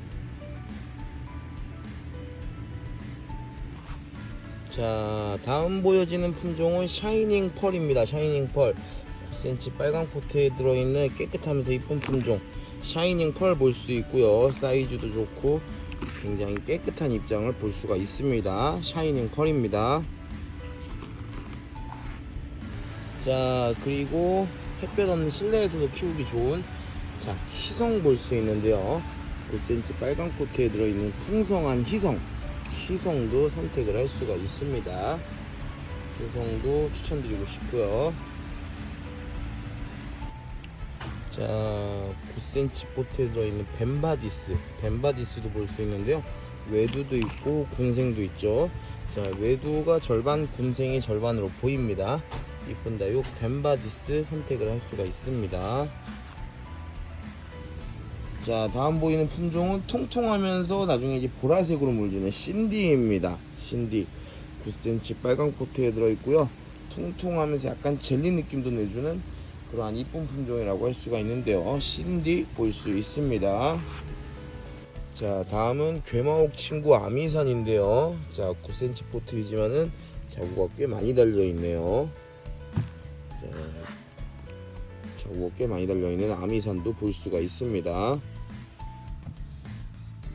자, 다음 보여지는 품종은 샤이닝 펄입니다. 샤이닝 펄 9cm 빨강 포트에 들어있는 깨끗하면서 이쁜 품종 샤이닝 펄 볼 수 있고요. 사이즈도 좋고 굉장히 깨끗한 입장을 볼 수가 있습니다. 샤이닝 펄입니다. 자, 그리고 햇볕 없는 실내에서도 키우기 좋은, 자, 희성 볼 수 있는데요. 9cm 빨강 포트에 들어있는 풍성한 희성도 선택을 할 수가 있습니다. 희성도 추천드리고 싶고요. 자, 9cm 포트에 들어있는 벤바디스도 볼 수 있는데요. 외두도 있고 군생도 있죠. 자, 외두가 절반, 군생이 절반으로 보입니다. 이쁜 다육 벤바디스 선택을 할 수가 있습니다. 자, 다음 보이는 품종은 통통하면서 나중에 이제 보라색으로 물드는 신디입니다. 신디 9cm 빨강 포트에 들어있고요. 통통하면서 약간 젤리 느낌도 내주는 그러한 이쁜 품종이라고 할 수가 있는데요. 신디 볼 수 있습니다. 자, 다음은 괴마옥 친구 아미산인데요. 자, 9cm 포트이지만은 자구가 꽤 많이 달려있네요. 자, 자구가 꽤 많이 달려있는 아미산도 볼 수가 있습니다.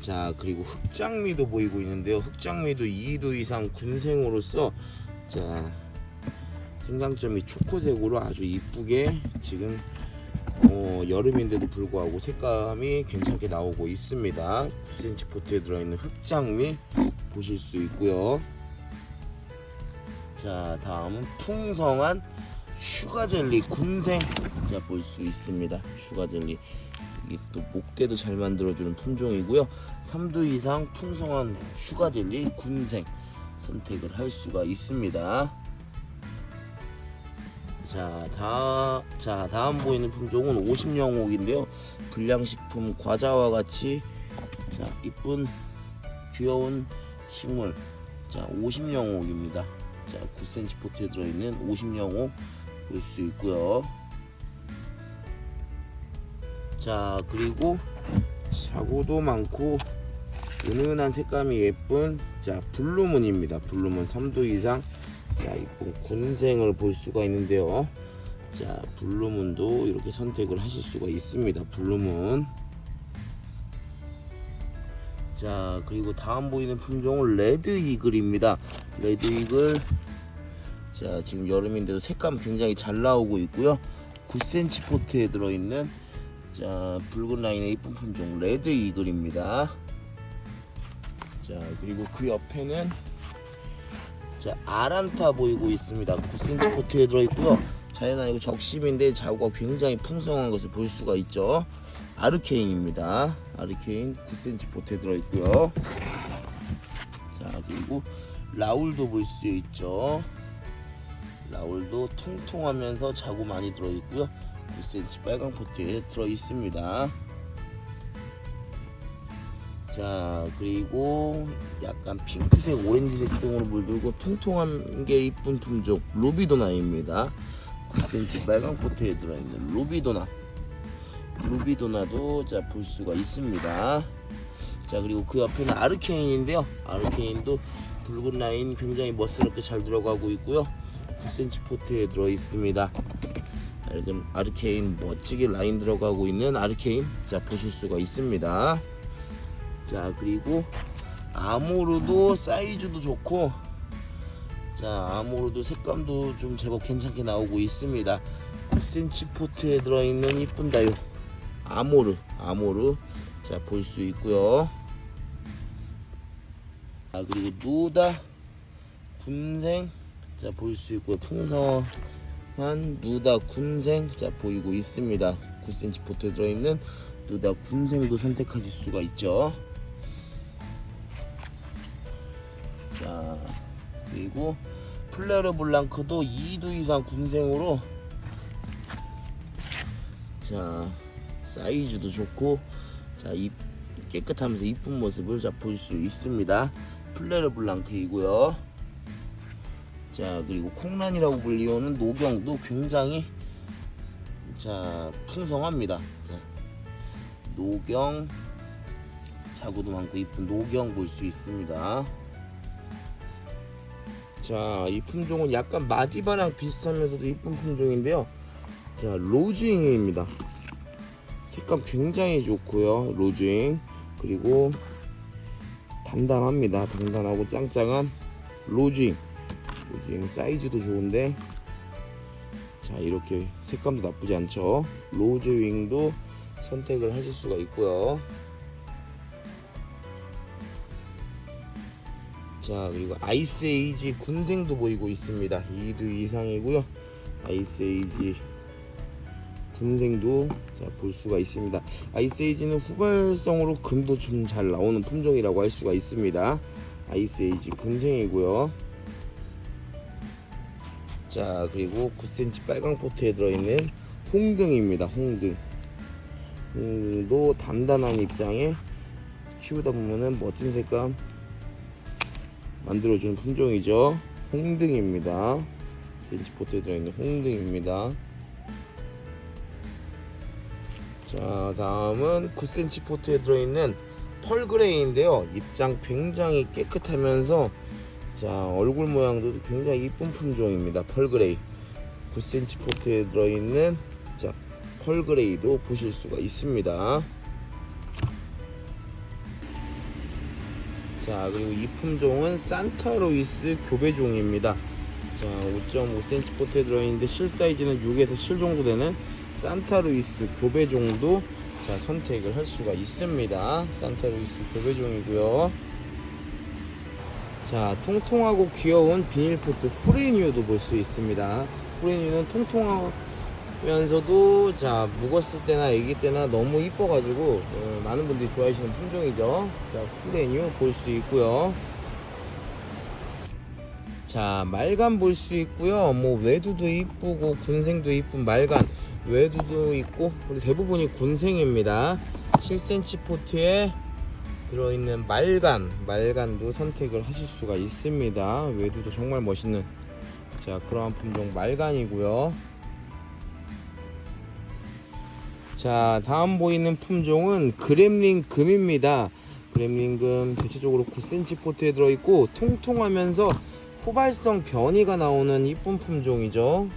자, 그리고 흑장미도 보이고 있는데요. 흑장미도 2두 이상 군생으로서 자, 생장점이 초코색으로 아주 이쁘게 지금 여름인데도 불구하고 색감이 괜찮게 나오고 있습니다. 9cm 포트에 들어있는 흑장미 보실 수 있고요. 자, 다음은 풍성한 슈가젤리 군생 자, 볼 수 있습니다. 슈가젤리 이게 또 목대도 잘 만들어주는 품종이고요. 3두 이상 풍성한 슈가젤리 군생 선택을 할 수가 있습니다. 자, 다음 보이는 품종은 50영옥인데요. 불량식품 과자와 같이 자, 이쁜 귀여운 식물 자, 50영옥입니다. 자, 9cm 포트에 들어있는 50영옥 볼 수 있고요. 자, 그리고 자구도 많고 은은한 색감이 예쁜 자, 블루문입니다. 블루문 3두 이상 자, 이쁜 군생을 볼 수가 있는데요. 자, 블루문도 이렇게 선택을 하실 수가 있습니다. 블루문. 자, 그리고 다음 보이는 품종은 레드 이글입니다. 레드 이글 자, 지금 여름인데도 색감 굉장히 잘 나오고 있고요. 9cm 포트에 들어있는 자, 붉은 라인의 이쁜 품종 레드 이글입니다. 자, 그리고 그 옆에는 자, 아란타 보이고 있습니다. 9cm 포트에 들어있고요. 자연아니고 적심인데 자구가 굉장히 풍성한 것을 볼 수가 있죠. 아르케인입니다. 아르케인 9cm 포트에 들어있고요. 자, 그리고 라울도 볼 수 있죠. 라울도 통통하면서 자구 많이 들어있고요. 9cm 빨강 포트에 들어있습니다. 자, 그리고 약간 핑크색, 오렌지색 등으로 물들고 통통한 게 이쁜 품종 루비도나입니다. 9cm 빨강 포트에 들어있는 루비도나. 루비도나도 자, 볼 수가 있습니다. 자, 그리고 그 옆에는 아르케인인데요. 아르케인도 붉은 라인 굉장히 멋스럽게 잘 들어가고 있고요. 9cm 포트에 들어있습니다. 아르케인 멋지게 라인 들어가고 있는 아르케인 자, 보실 수가 있습니다. 자, 그리고 아모르도 사이즈도 좋고 자, 아모르도 색감도 좀 제법 괜찮게 나오고 있습니다. 9cm 포트에 들어있는 이쁜 다육 아모르 자, 볼 수 있고요. 자, 그리고 누다 군생 자, 볼 수 있고요. 풍성한 누다 군생 자, 보이고 있습니다. 9cm 포트에 들어있는 누다 군생도 선택하실 수가 있죠. 자, 그리고 플레르 블랑크도 2두 이상 군생으로 자, 사이즈도 좋고 자, 깨끗하면서 이쁜 모습을 자, 볼 수 있습니다. 플레르 블랑크이고요. 자, 그리고 콩란이라고 불리우는 노경도 굉장히 자, 풍성합니다. 자, 노경 자구도 많고 이쁜 노경 볼 수 있습니다. 자, 이 품종은 약간 마디바랑 비슷하면서도 이쁜 품종인데요. 자, 로즈잉입니다. 색감 굉장히 좋고요. 로즈잉 그리고 단단합니다. 단단하고 짱짱한 로즈잉 사이즈도 좋은데 자, 이렇게 색감도 나쁘지 않죠. 로즈윙도 선택을 하실 수가 있고요. 자, 그리고 아이스에이지 군생도 보이고 있습니다. 2두 이상이고요. 아이스에이지 군생도 자, 볼 수가 있습니다. 아이스에이지는 후발성으로 금도 좀 잘 나오는 품종이라고 할 수가 있습니다. 아이스 에이지 군생이고요. 자, 그리고 9cm 빨강 포트에 들어있는 홍등입니다. 홍등도 단단한 입장에 키우다 보면은 멋진 색감 만들어주는 품종이죠. 홍등입니다. 9cm 포트에 들어있는 홍등입니다. 자, 다음은 9cm 포트에 들어있는 펄그레이인데요. 입장 굉장히 깨끗하면서 자, 얼굴 모양도 굉장히 이쁜 품종입니다. 펄그레이 9cm 포트에 들어있는 자, 펄그레이도 보실 수가 있습니다. 자, 그리고 이 품종은 산타루이스 교배종입니다. 자, 5.5cm 포트에 들어있는데 실 사이즈는 6에서 7 정도 되는 산타루이스 교배종도 자, 선택을 할 수가 있습니다. 산타루이스 교배종이고요. 자, 통통하고 귀여운 비닐포트 후레뉴도 볼 수 있습니다. 후레뉴는 통통하면서도 자, 묵었을 때나 애기 때나 너무 이뻐가지고 많은 분들이 좋아하시는 품종이죠. 자, 후레뉴 볼 수 있고요. 자, 말간 볼 수 있고요. 뭐 외두도 이쁘고 군생도 이쁜 말간, 외두도 있고 우리 대부분이 군생입니다. 7cm 포트에 들어있는 말간도 선택을 하실 수가 있습니다. 외두도 정말 멋있는 자, 그러한 품종 말간이고요. 자, 다음 보이는 품종은 그렘린 금입니다. 그렘린 금 대체적으로 9cm 포트에 들어있고 통통하면서 후발성 변이가 나오는 이쁜 품종이죠.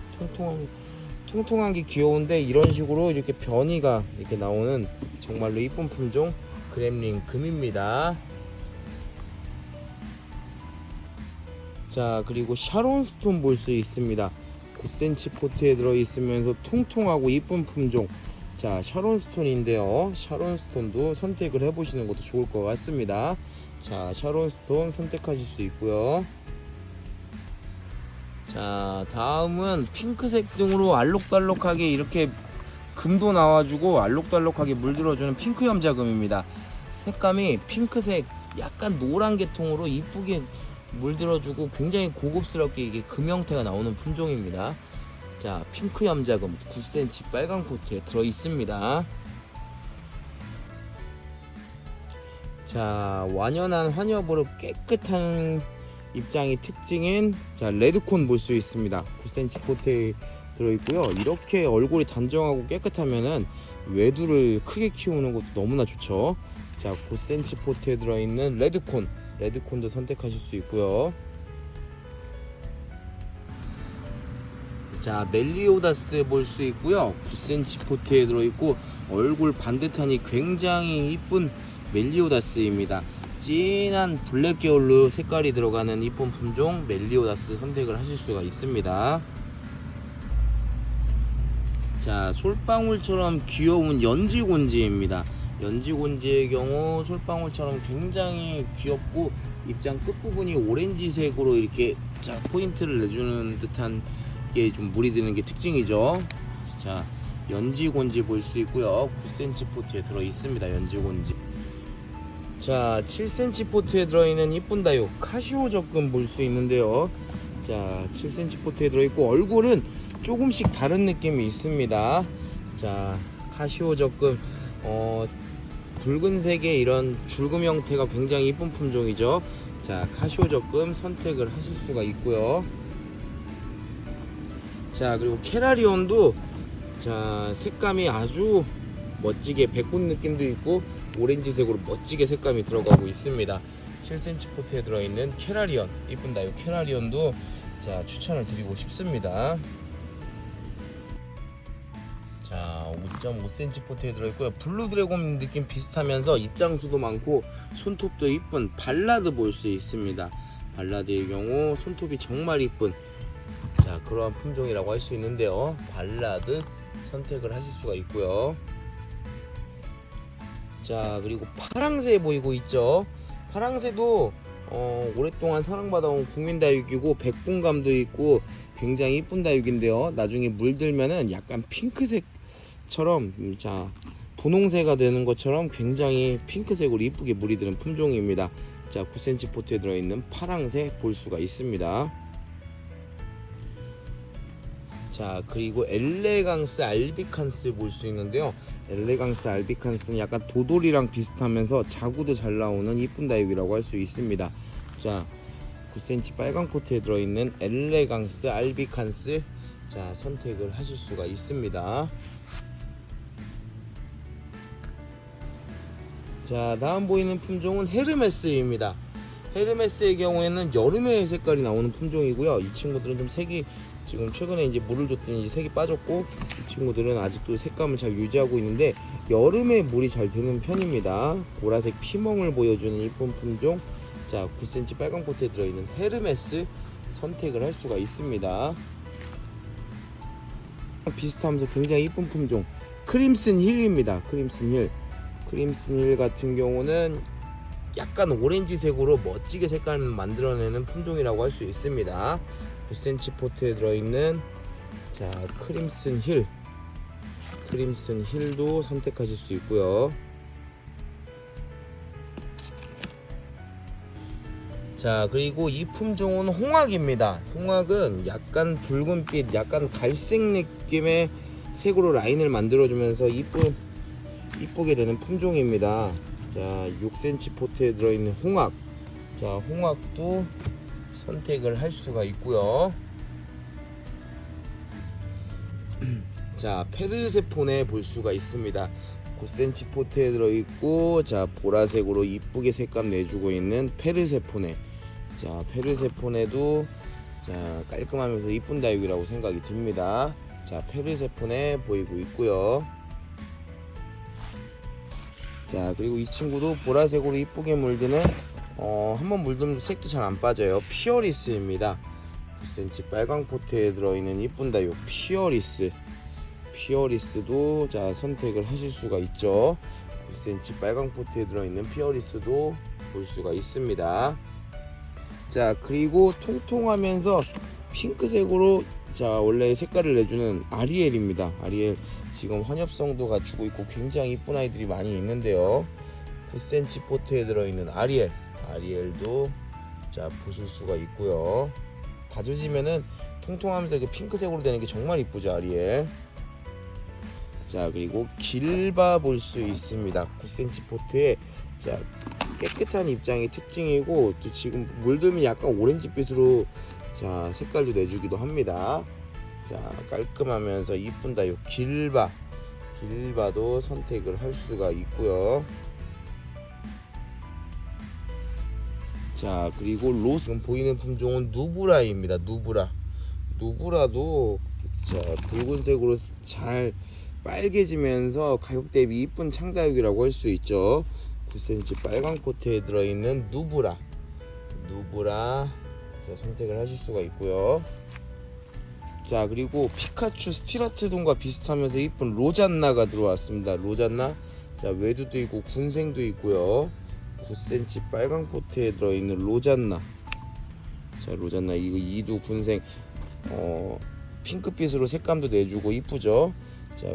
통통한 게 귀여운데 이런 식으로 이렇게 변이가 이렇게 나오는 정말로 이쁜 품종 그렘린 금입니다. 자, 그리고 샤론스톤 볼 수 있습니다. 9cm 포트에 들어있으면서 통통하고 이쁜 품종 자, 샤론스톤인데요. 샤론스톤도 선택을 해보시는 것도 좋을 것 같습니다. 자, 샤론스톤 선택하실 수 있고요. 자, 다음은 핑크색 등으로 알록달록하게 이렇게 금도 나와주고 알록달록하게 물들어주는 핑크 염자금입니다. 색감이 핑크색 약간 노란 계통으로 이쁘게 물들어주고 굉장히 고급스럽게 이게 금 형태가 나오는 품종입니다. 자, 핑크 염자금 9cm 빨강 포트에 들어있습니다. 자, 완연한 환엽으로 깨끗한 입장이 특징인 자, 레드콘 볼 수 있습니다. 9cm 포트에 들어있고요. 이렇게 얼굴이 단정하고 깨끗하면은 외두를 크게 키우는 것도 너무나 좋죠. 자, 9cm 포트에 들어있는 레드콘도 선택하실 수 있고요. 자, 멜리오다스 볼 수 있고요. 9cm 포트에 들어있고 얼굴 반듯하니 굉장히 이쁜 멜리오다스입니다. 진한 블랙 계열로 색깔이 들어가는 이쁜 품종 멜리오다스 선택을 하실 수가 있습니다. 자, 솔방울처럼 귀여운 연지곤지입니다. 연지곤지의 경우 솔방울처럼 굉장히 귀엽고 입장 끝부분이 오렌지색으로 이렇게 자, 포인트를 내주는 듯한 게 좀 물이 드는 게 특징이죠. 자, 연지곤지 볼 수 있고요. 9cm 포트에 들어 있습니다. 연지곤지. 자, 7cm 포트에 들어있는 이쁜 다육 카시오 적금 볼 수 있는데요. 자, 7cm 포트에 들어있고 얼굴은 조금씩 다른 느낌이 있습니다. 자, 카시오 적금 붉은색의 이런 줄금 형태가 굉장히 이쁜 품종이죠. 자, 카시오 적금 선택을 하실 수가 있고요. 자, 그리고 캐라리온도 자, 색감이 아주 멋지게 백분 느낌도 있고 오렌지색으로 멋지게 색감이 들어가고 있습니다. 7cm 포트에 들어있는 캐라리온 이쁜 다육 캐라리온도 자, 추천을 드리고 싶습니다. 자, 5.5cm 포트에 들어있고요. 블루 드래곤 느낌 비슷하면서 입장수도 많고 손톱도 이쁜 발라드 볼 수 있습니다. 발라드의 경우 손톱이 정말 이쁜 자, 그러한 품종이라고 할 수 있는데요. 발라드 선택을 하실 수가 있고요. 자, 그리고 파랑새 보이고 있죠. 파랑새도 오랫동안 사랑받아온 국민다육이고 백분감도 있고 굉장히 이쁜 다육인데요. 나중에 물들면은 약간 핑크색처럼 자, 분홍새가 되는 것처럼 굉장히 핑크색으로 이쁘게 물이 드는 품종입니다. 자 9cm 포트에 들어있는 파랑새 볼 수가 있습니다. 자 그리고 엘레강스 알비칸스 볼 수 있는데요. 엘레강스 알비칸스는 약간 도돌이랑 비슷하면서 자구도 잘 나오는 이쁜 다육이라고 할 수 있습니다. 자 9cm 빨강 포트에 들어있는 엘레강스 알비칸스, 자 선택을 하실 수가 있습니다. 자 다음 보이는 품종은 헤르메스입니다. 헤르메스의 경우에는 여름에 색깔이 나오는 품종이고요. 이 친구들은 좀 색이 지금 최근에 이제 물을 줬더니 색이 빠졌고, 이 친구들은 아직도 색감을 잘 유지하고 있는데 여름에 물이 잘 드는 편입니다. 보라색 피멍을 보여주는 이쁜 품종, 자 9cm 빨강 포트에 들어있는 헤르메스 선택을 할 수가 있습니다. 비슷하면서 굉장히 이쁜 품종 크림슨 힐입니다. 크림슨 힐 같은 경우는 약간 오렌지색으로 멋지게 색깔을 만들어내는 품종이라고 할 수 있습니다. 9cm 포트에 들어있는 자 크림슨 힐도 선택하실 수 있고요. 자 그리고 이 품종은 홍학입니다. 홍학은 약간 붉은빛, 약간 갈색 느낌의 색으로 라인을 만들어주면서 이쁘게 되는 품종입니다. 자 6cm 포트에 들어있는 홍학, 자 홍학도 선택을 할 수가 있고요. 자 페르세폰에 볼 수가 있습니다. 9cm 포트에 들어있고, 자 보라색으로 이쁘게 색감 내주고 있는 페르세폰에, 자 페르세폰에도 자 깔끔하면서 이쁜 다육이라고 생각이 듭니다. 자 페르세폰에 보이고 있고요. 자 그리고 이 친구도 보라색으로 이쁘게 물드는 한번 물들면 색도 잘 안 빠져요. 피어리스입니다. 9cm 빨강 포트에 들어있는 이쁜 다육 피어리스도 자 선택을 하실 수가 있죠. 9cm 빨강 포트에 들어있는 피어리스도 볼 수가 있습니다. 자 그리고 통통하면서 핑크색으로 자 원래 색깔을 내주는 아리엘입니다. 아리엘 지금 환엽성도 갖추고 있고 굉장히 이쁜 아이들이 많이 있는데요. 9cm 포트에 들어있는 아리엘도 자 보실 수가 있고요. 다져지면은 통통하면서 이렇게 핑크색으로 되는 게 정말 이쁘죠, 아리엘. 자 그리고 길바 볼 수 있습니다. 9cm 포트에 자 깨끗한 입장이 특징이고, 또 지금 물들면 약간 오렌지빛으로 자 색깔도 내주기도 합니다. 자 깔끔하면서 이쁜 다육 길바도 선택을 할 수가 있고요. 자 그리고 지금 보이는 품종은 누브라입니다. 누브라도 자 붉은색으로 잘 빨개지면서 가격 대비 이쁜 창다육이라고 할 수 있죠. 9cm 빨강 포트에 들어있는 누브라 자, 선택을 하실 수가 있고요. 자 그리고 피카츄 스티라트돈과 비슷하면서 이쁜 로잔나가 들어왔습니다. 로잔나, 자 외두도 있고 군생도 있고요. 9cm 빨강 포트에 들어있는 로잔나, 자 로잔나 이거 이두 군생 핑크빛으로 색감도 내주고 이쁘죠. 자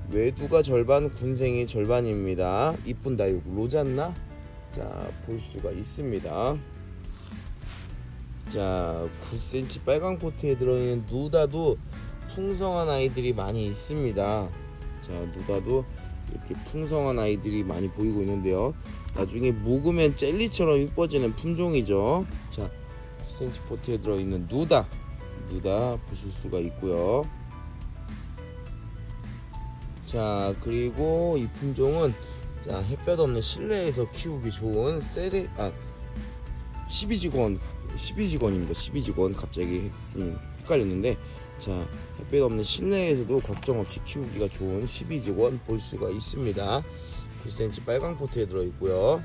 외두가 절반 군생이 절반입니다. 이쁜 다육 로잔나 자 볼 수가 있습니다. 자 9cm 빨강 포트에 들어있는 누다도 풍성한 아이들이 많이 있습니다. 자 누다도 이렇게 풍성한 아이들이 많이 보이고 있는데요. 나중에 묵으면 젤리처럼 이뻐지는 품종이죠. 자 9cm 포트에 들어있는 누다 보실 수가 있고요. 자 그리고 이 품종은 자 햇볕 없는 실내에서 키우기 좋은 12직원입니다. 12직원 갑자기 좀 헷갈렸는데, 자 햇볕 없는 실내에서도 걱정 없이 키우기가 좋은 12직원 볼 수가 있습니다. 9cm 빨강 포트에 들어있고요.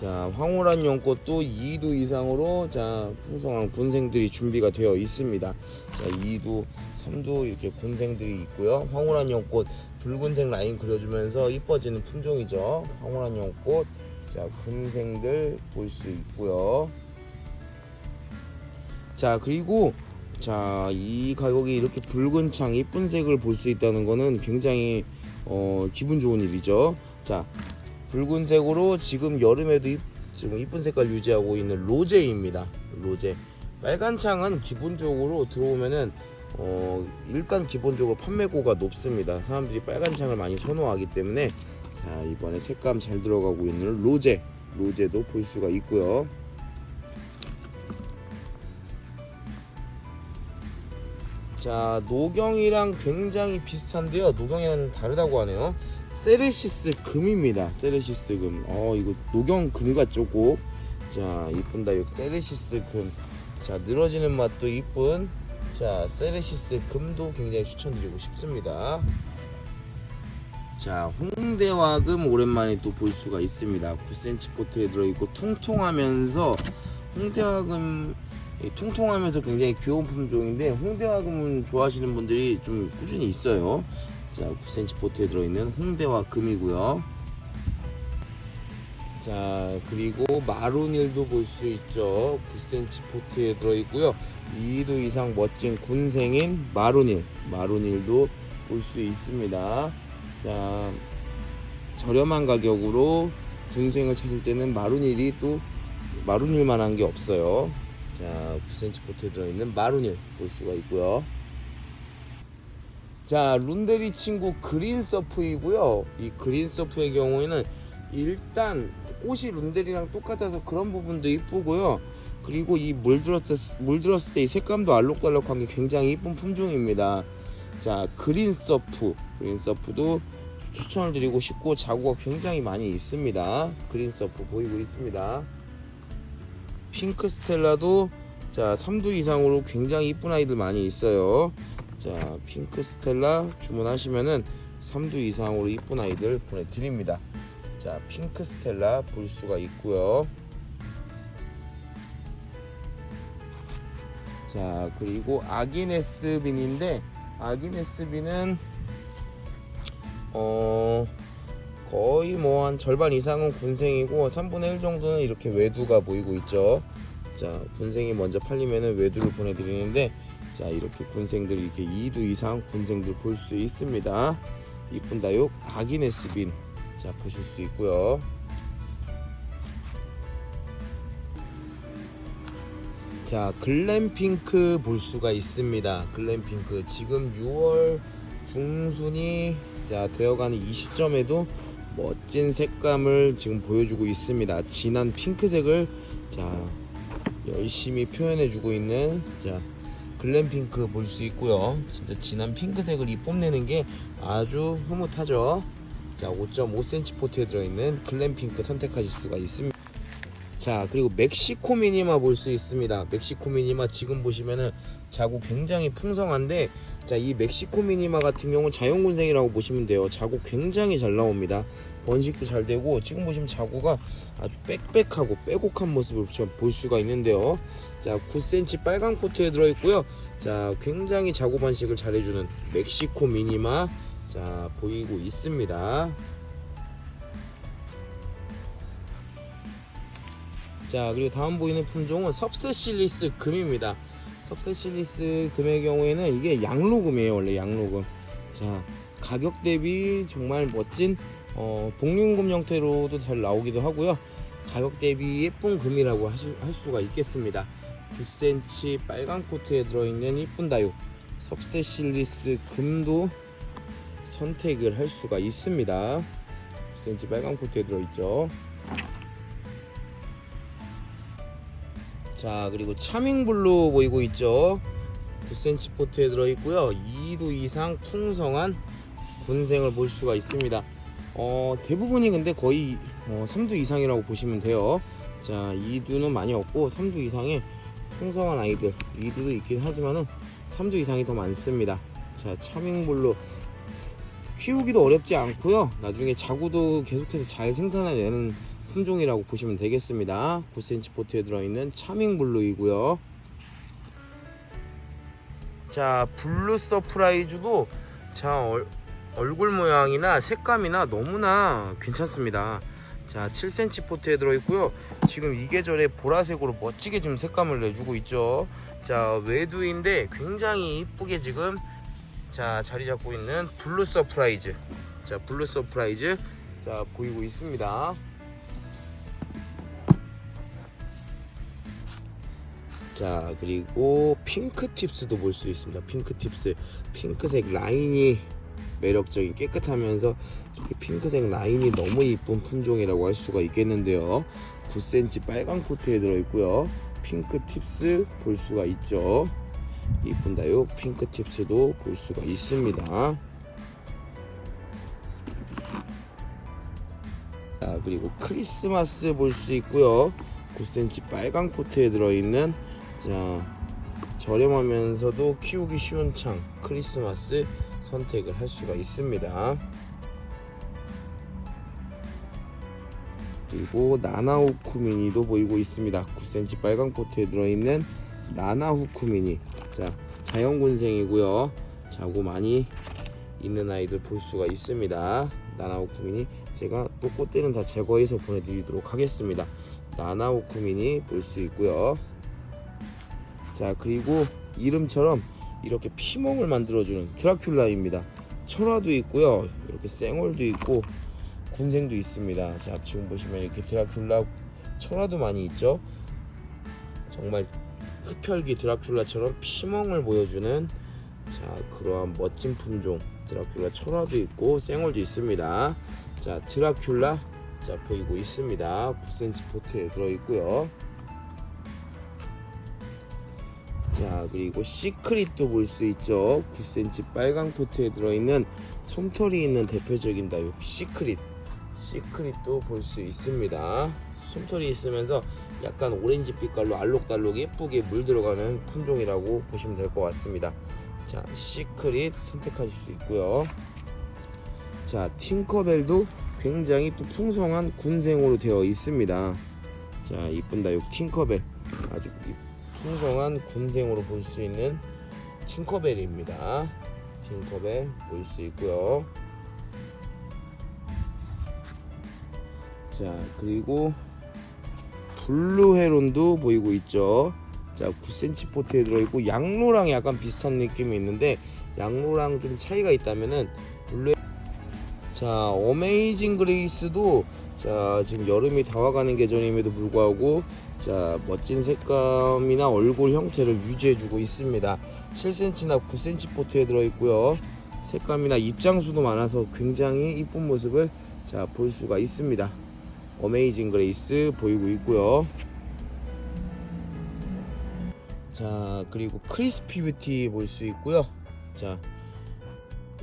자 황홀한 연꽃도 2두 이상으로 자 풍성한 군생들이 준비가 되어 있습니다. 자 2두 3두 이렇게 군생들이 있고요. 황홀한 연꽃 붉은색 라인 그려주면서 이뻐지는 품종이죠. 황홀한 연꽃 자 군생들 볼 수 있고요. 자 그리고 자 이 가격에 이렇게 붉은 창 이쁜 색을 볼 수 있다는 거는 굉장히 기분 좋은 일이죠. 자 붉은색으로 지금 여름에도 지금 이쁜 색깔 유지하고 있는 로제입니다. 로제. 빨간 창은 기본적으로 들어오면은 일단 기본적으로 판매고가 높습니다. 사람들이 빨간 창을 많이 선호하기 때문에 자, 이번에 색감 잘 들어가고 있는 로제도 볼 수가 있고요. 자, 노경이랑 굉장히 비슷한데요. 노경이랑 다르다고 하네요. 세레시스 금입니다. 세레시스 금. 이거 노경 금 같죠? 꼭. 자, 이쁜 다육 세레시스 금. 자, 늘어지는 맛도 이쁜 자, 세레시스 금도 굉장히 추천드리고 싶습니다. 자, 홍대화금 오랜만에 또 볼 수가 있습니다. 9cm 포트에 들어있고 통통하면서 홍대화금 통통하면서 굉장히 귀여운 품종인데 홍대화금은 좋아하시는 분들이 좀 꾸준히 있어요. 자, 9cm 포트에 들어있는 홍대화금이고요. 자, 그리고 마루닐도 볼 수 있죠. 9cm 포트에 들어있고요. 2도 이상 멋진 군생인 마루닐도 볼 수 있습니다. 자, 저렴한 가격으로 군생을 찾을 때는 마루닐만한 게 없어요. 자, 9cm 포트에 들어있는 마루닐 볼 수가 있고요. 자, 룬데리 친구 그린서프이고요. 이 그린서프의 경우에는 일단 꽃이 룬데리랑 똑같아서 그런 부분도 이쁘고요. 그리고 이 물들었을 때 이 색감도 알록달록한 게 굉장히 이쁜 품종입니다. 자, 그린서프도 추천을 드리고 싶고 자구가 굉장히 많이 있습니다. 그린서프 보이고 있습니다. 핑크 스텔라도 자, 3두 이상으로 굉장히 이쁜 아이들 많이 있어요. 자, 핑크 스텔라 주문하시면은 3두 이상으로 이쁜 아이들 보내드립니다. 자, 핑크 스텔라 볼 수가 있고요. 자, 그리고 아기네스빈인데 아기네스빈은 거의 뭐 한 절반 이상은 군생이고 3분의 1 정도는 이렇게 외두가 보이고 있죠. 자, 군생이 먼저 팔리면은 외두를 보내드리는데 자, 이렇게 군생들 이렇게 2두 이상 군생들 볼 수 있습니다. 이쁜 다육 아기네스빈 자, 보실 수 있고요. 자, 글램핑크 볼 수가 있습니다. 글램핑크 지금 6월 중순이 자, 되어가는 이 시점에도 멋진 색감을 지금 보여주고 있습니다. 진한 핑크색을 자, 열심히 표현해주고 있는 자, 글램핑크 볼 수 있고요. 진짜 진한 핑크색을 뽐내는 게 아주 흐뭇하죠. 자, 5.5cm 포트에 들어있는 글램핑크 선택하실 수가 있습니다. 자, 그리고 멕시코 미니마 볼 수 있습니다. 멕시코 미니마 지금 보시면은 자구 굉장히 풍성한데 자, 이 멕시코 미니마 같은 경우는 자연군생이라고 보시면 돼요. 자구 굉장히 잘 나옵니다. 번식도 잘 되고 지금 보시면 자구가 아주 빽빽하고 빼곡한 모습을 볼 수가 있는데요. 자, 9cm 빨강 포트에 들어있고요. 자, 굉장히 자구 번식을 잘해주는 멕시코 미니마 자, 보이고 있습니다. 자, 그리고 다음 보이는 품종은 섭세실리스 금입니다. 섭세실리스 금의 경우에는 이게 양로금이에요. 원래 양로금. 자, 가격 대비 정말 멋진 복륜금 형태로도 잘 나오기도 하고요. 가격 대비 예쁜 금이라고 할 수가 있겠습니다. 9cm 빨간 코트에 들어있는 이쁜 다육 섭세실리스 금도 선택을 할 수가 있습니다. 9cm 빨간 코트에 들어있죠. 자, 그리고 차밍블루 보이고 있죠. 9cm 포트에 들어있고요. 2두 이상 풍성한 군생을 볼 수가 있습니다. 대부분이 근데 거의 3두 이상이라고 보시면 돼요. 자, 2두는 많이 없고 3두 이상의 풍성한 아이들 2두도 있긴 하지만은 3두 이상이 더 많습니다. 자, 차밍블루 키우기도 어렵지 않고요. 나중에 자구도 계속해서 잘 생산해내는 품종이라고 보시면 되겠습니다. 9cm 포트에 들어있는 차밍블루이고요. 자, 블루 서프라이즈도 자, 얼굴 모양이나 색감이나 너무나 괜찮습니다. 자, 7cm 포트에 들어있고요. 지금 이 계절에 보라색으로 멋지게 지금 색감을 내주고 있죠. 자, 외두인데 굉장히 이쁘게 지금 자, 자리 잡고 있는 블루 서프라이즈. 자, 블루 서프라이즈. 자, 자 보이고 있습니다. 자 그리고 핑크 팁스도 볼 수 있습니다. 핑크 팁스, 핑크색 라인이 매력적인, 깨끗하면서 이렇게 핑크색 라인이 너무 이쁜 품종이라고 할 수가 있겠는데요. 9cm 빨강 포트에 들어있고요. 핑크 팁스 볼 수가 있죠. 이쁜 다육 핑크 팁스도 볼 수가 있습니다. 자 그리고 크리스마스 볼 수 있고요. 9cm 빨강 포트에 들어있는 자 저렴하면서도 키우기 쉬운 창 크리스마스 선택을 할 수가 있습니다. 그리고 나나후쿠미니도 보이고 있습니다. 9cm 빨강 포트에 들어있는 나나후쿠미니, 자 자연군생이고요. 자고 많이 있는 아이들 볼 수가 있습니다. 나나후쿠미니 제가 또 꽃대는 다 제거해서 보내드리도록 하겠습니다. 나나후쿠미니 볼 수 있고요. 자 그리고 이름처럼 이렇게 피멍을 만들어주는 드라큘라입니다. 철화도 있고요. 이렇게 쌩얼도 있고 군생도 있습니다. 자 지금 보시면 이렇게 드라큘라 철화도 많이 있죠. 정말 흡혈귀 드라큘라처럼 피멍을 보여주는 자 그러한 멋진 품종 드라큘라 철화도 있고 쌩얼도 있습니다. 자 드라큘라 자 보이고 있습니다. 9cm 포트에 들어있고요. 자 그리고 시크릿도 볼 수 있죠. 9cm 빨강 포트에 들어있는 솜털이 있는 대표적인 다육 시크릿도 볼 수 있습니다. 솜털이 있으면서 약간 오렌지 빛깔로 알록달록 예쁘게 물 들어가는 품종이라고 보시면 될 것 같습니다. 자 시크릿 선택하실 수 있고요. 자 팅커벨도 굉장히 또 풍성한 군생으로 되어 있습니다. 자 이쁜 다육 팅커벨, 아주 풍성한 군생으로 볼 수 있는 팅커벨입니다. 팅커벨 볼 수 있고요. 자 그리고 블루헤론도 보이고 있죠. 자 9cm 포트에 들어있고 양로랑 약간 비슷한 느낌이 있는데 양로랑 좀 차이가 있다면은 자 어메이징 그레이스도 자 지금 여름이 다 와가는 계절임에도 불구하고 자 멋진 색감이나 얼굴 형태를 유지해주고 있습니다. 7cm나 9cm 포트에 들어있고요. 색감이나 입장수도 많아서 굉장히 이쁜 모습을 자 볼 수가 있습니다. 어메이징 그레이스 보이고 있고요. 자 그리고 크리스피 뷰티 볼 수 있고요. 자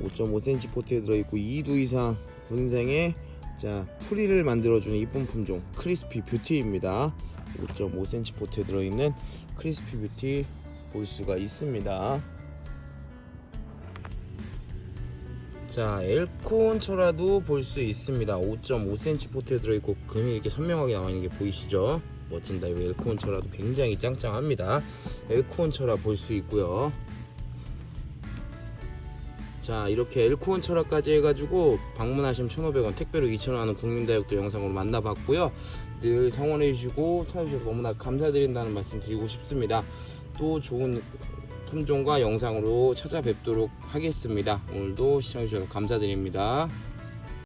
5.5cm 포트에 들어있고 2두 이상 군생의 자 풀이를 만들어주는 이쁜 품종 크리스피 뷰티입니다. 5.5cm 포트에 들어있는 크리스피 뷰티 볼 수가 있습니다. 자 엘코온 철화도 볼 수 있습니다. 5.5cm 포트에 들어있고 금이 이렇게 선명하게 나와있는 게 보이시죠? 멋진 다육 엘코온 철화도 굉장히 짱짱합니다. 엘코온 철화 볼 수 있고요. 자 이렇게 엘코온 철화까지 해가지고 방문하시면 1,500원, 택배로 2,000원 하는 국민다육도 영상으로 만나봤고요. 늘 성원해주시고 찾아주셔서 너무나 감사드린다는 말씀 드리고 싶습니다. 또 좋은 품종과 영상으로 찾아뵙도록 하겠습니다. 오늘도 시청해주셔서 감사드립니다.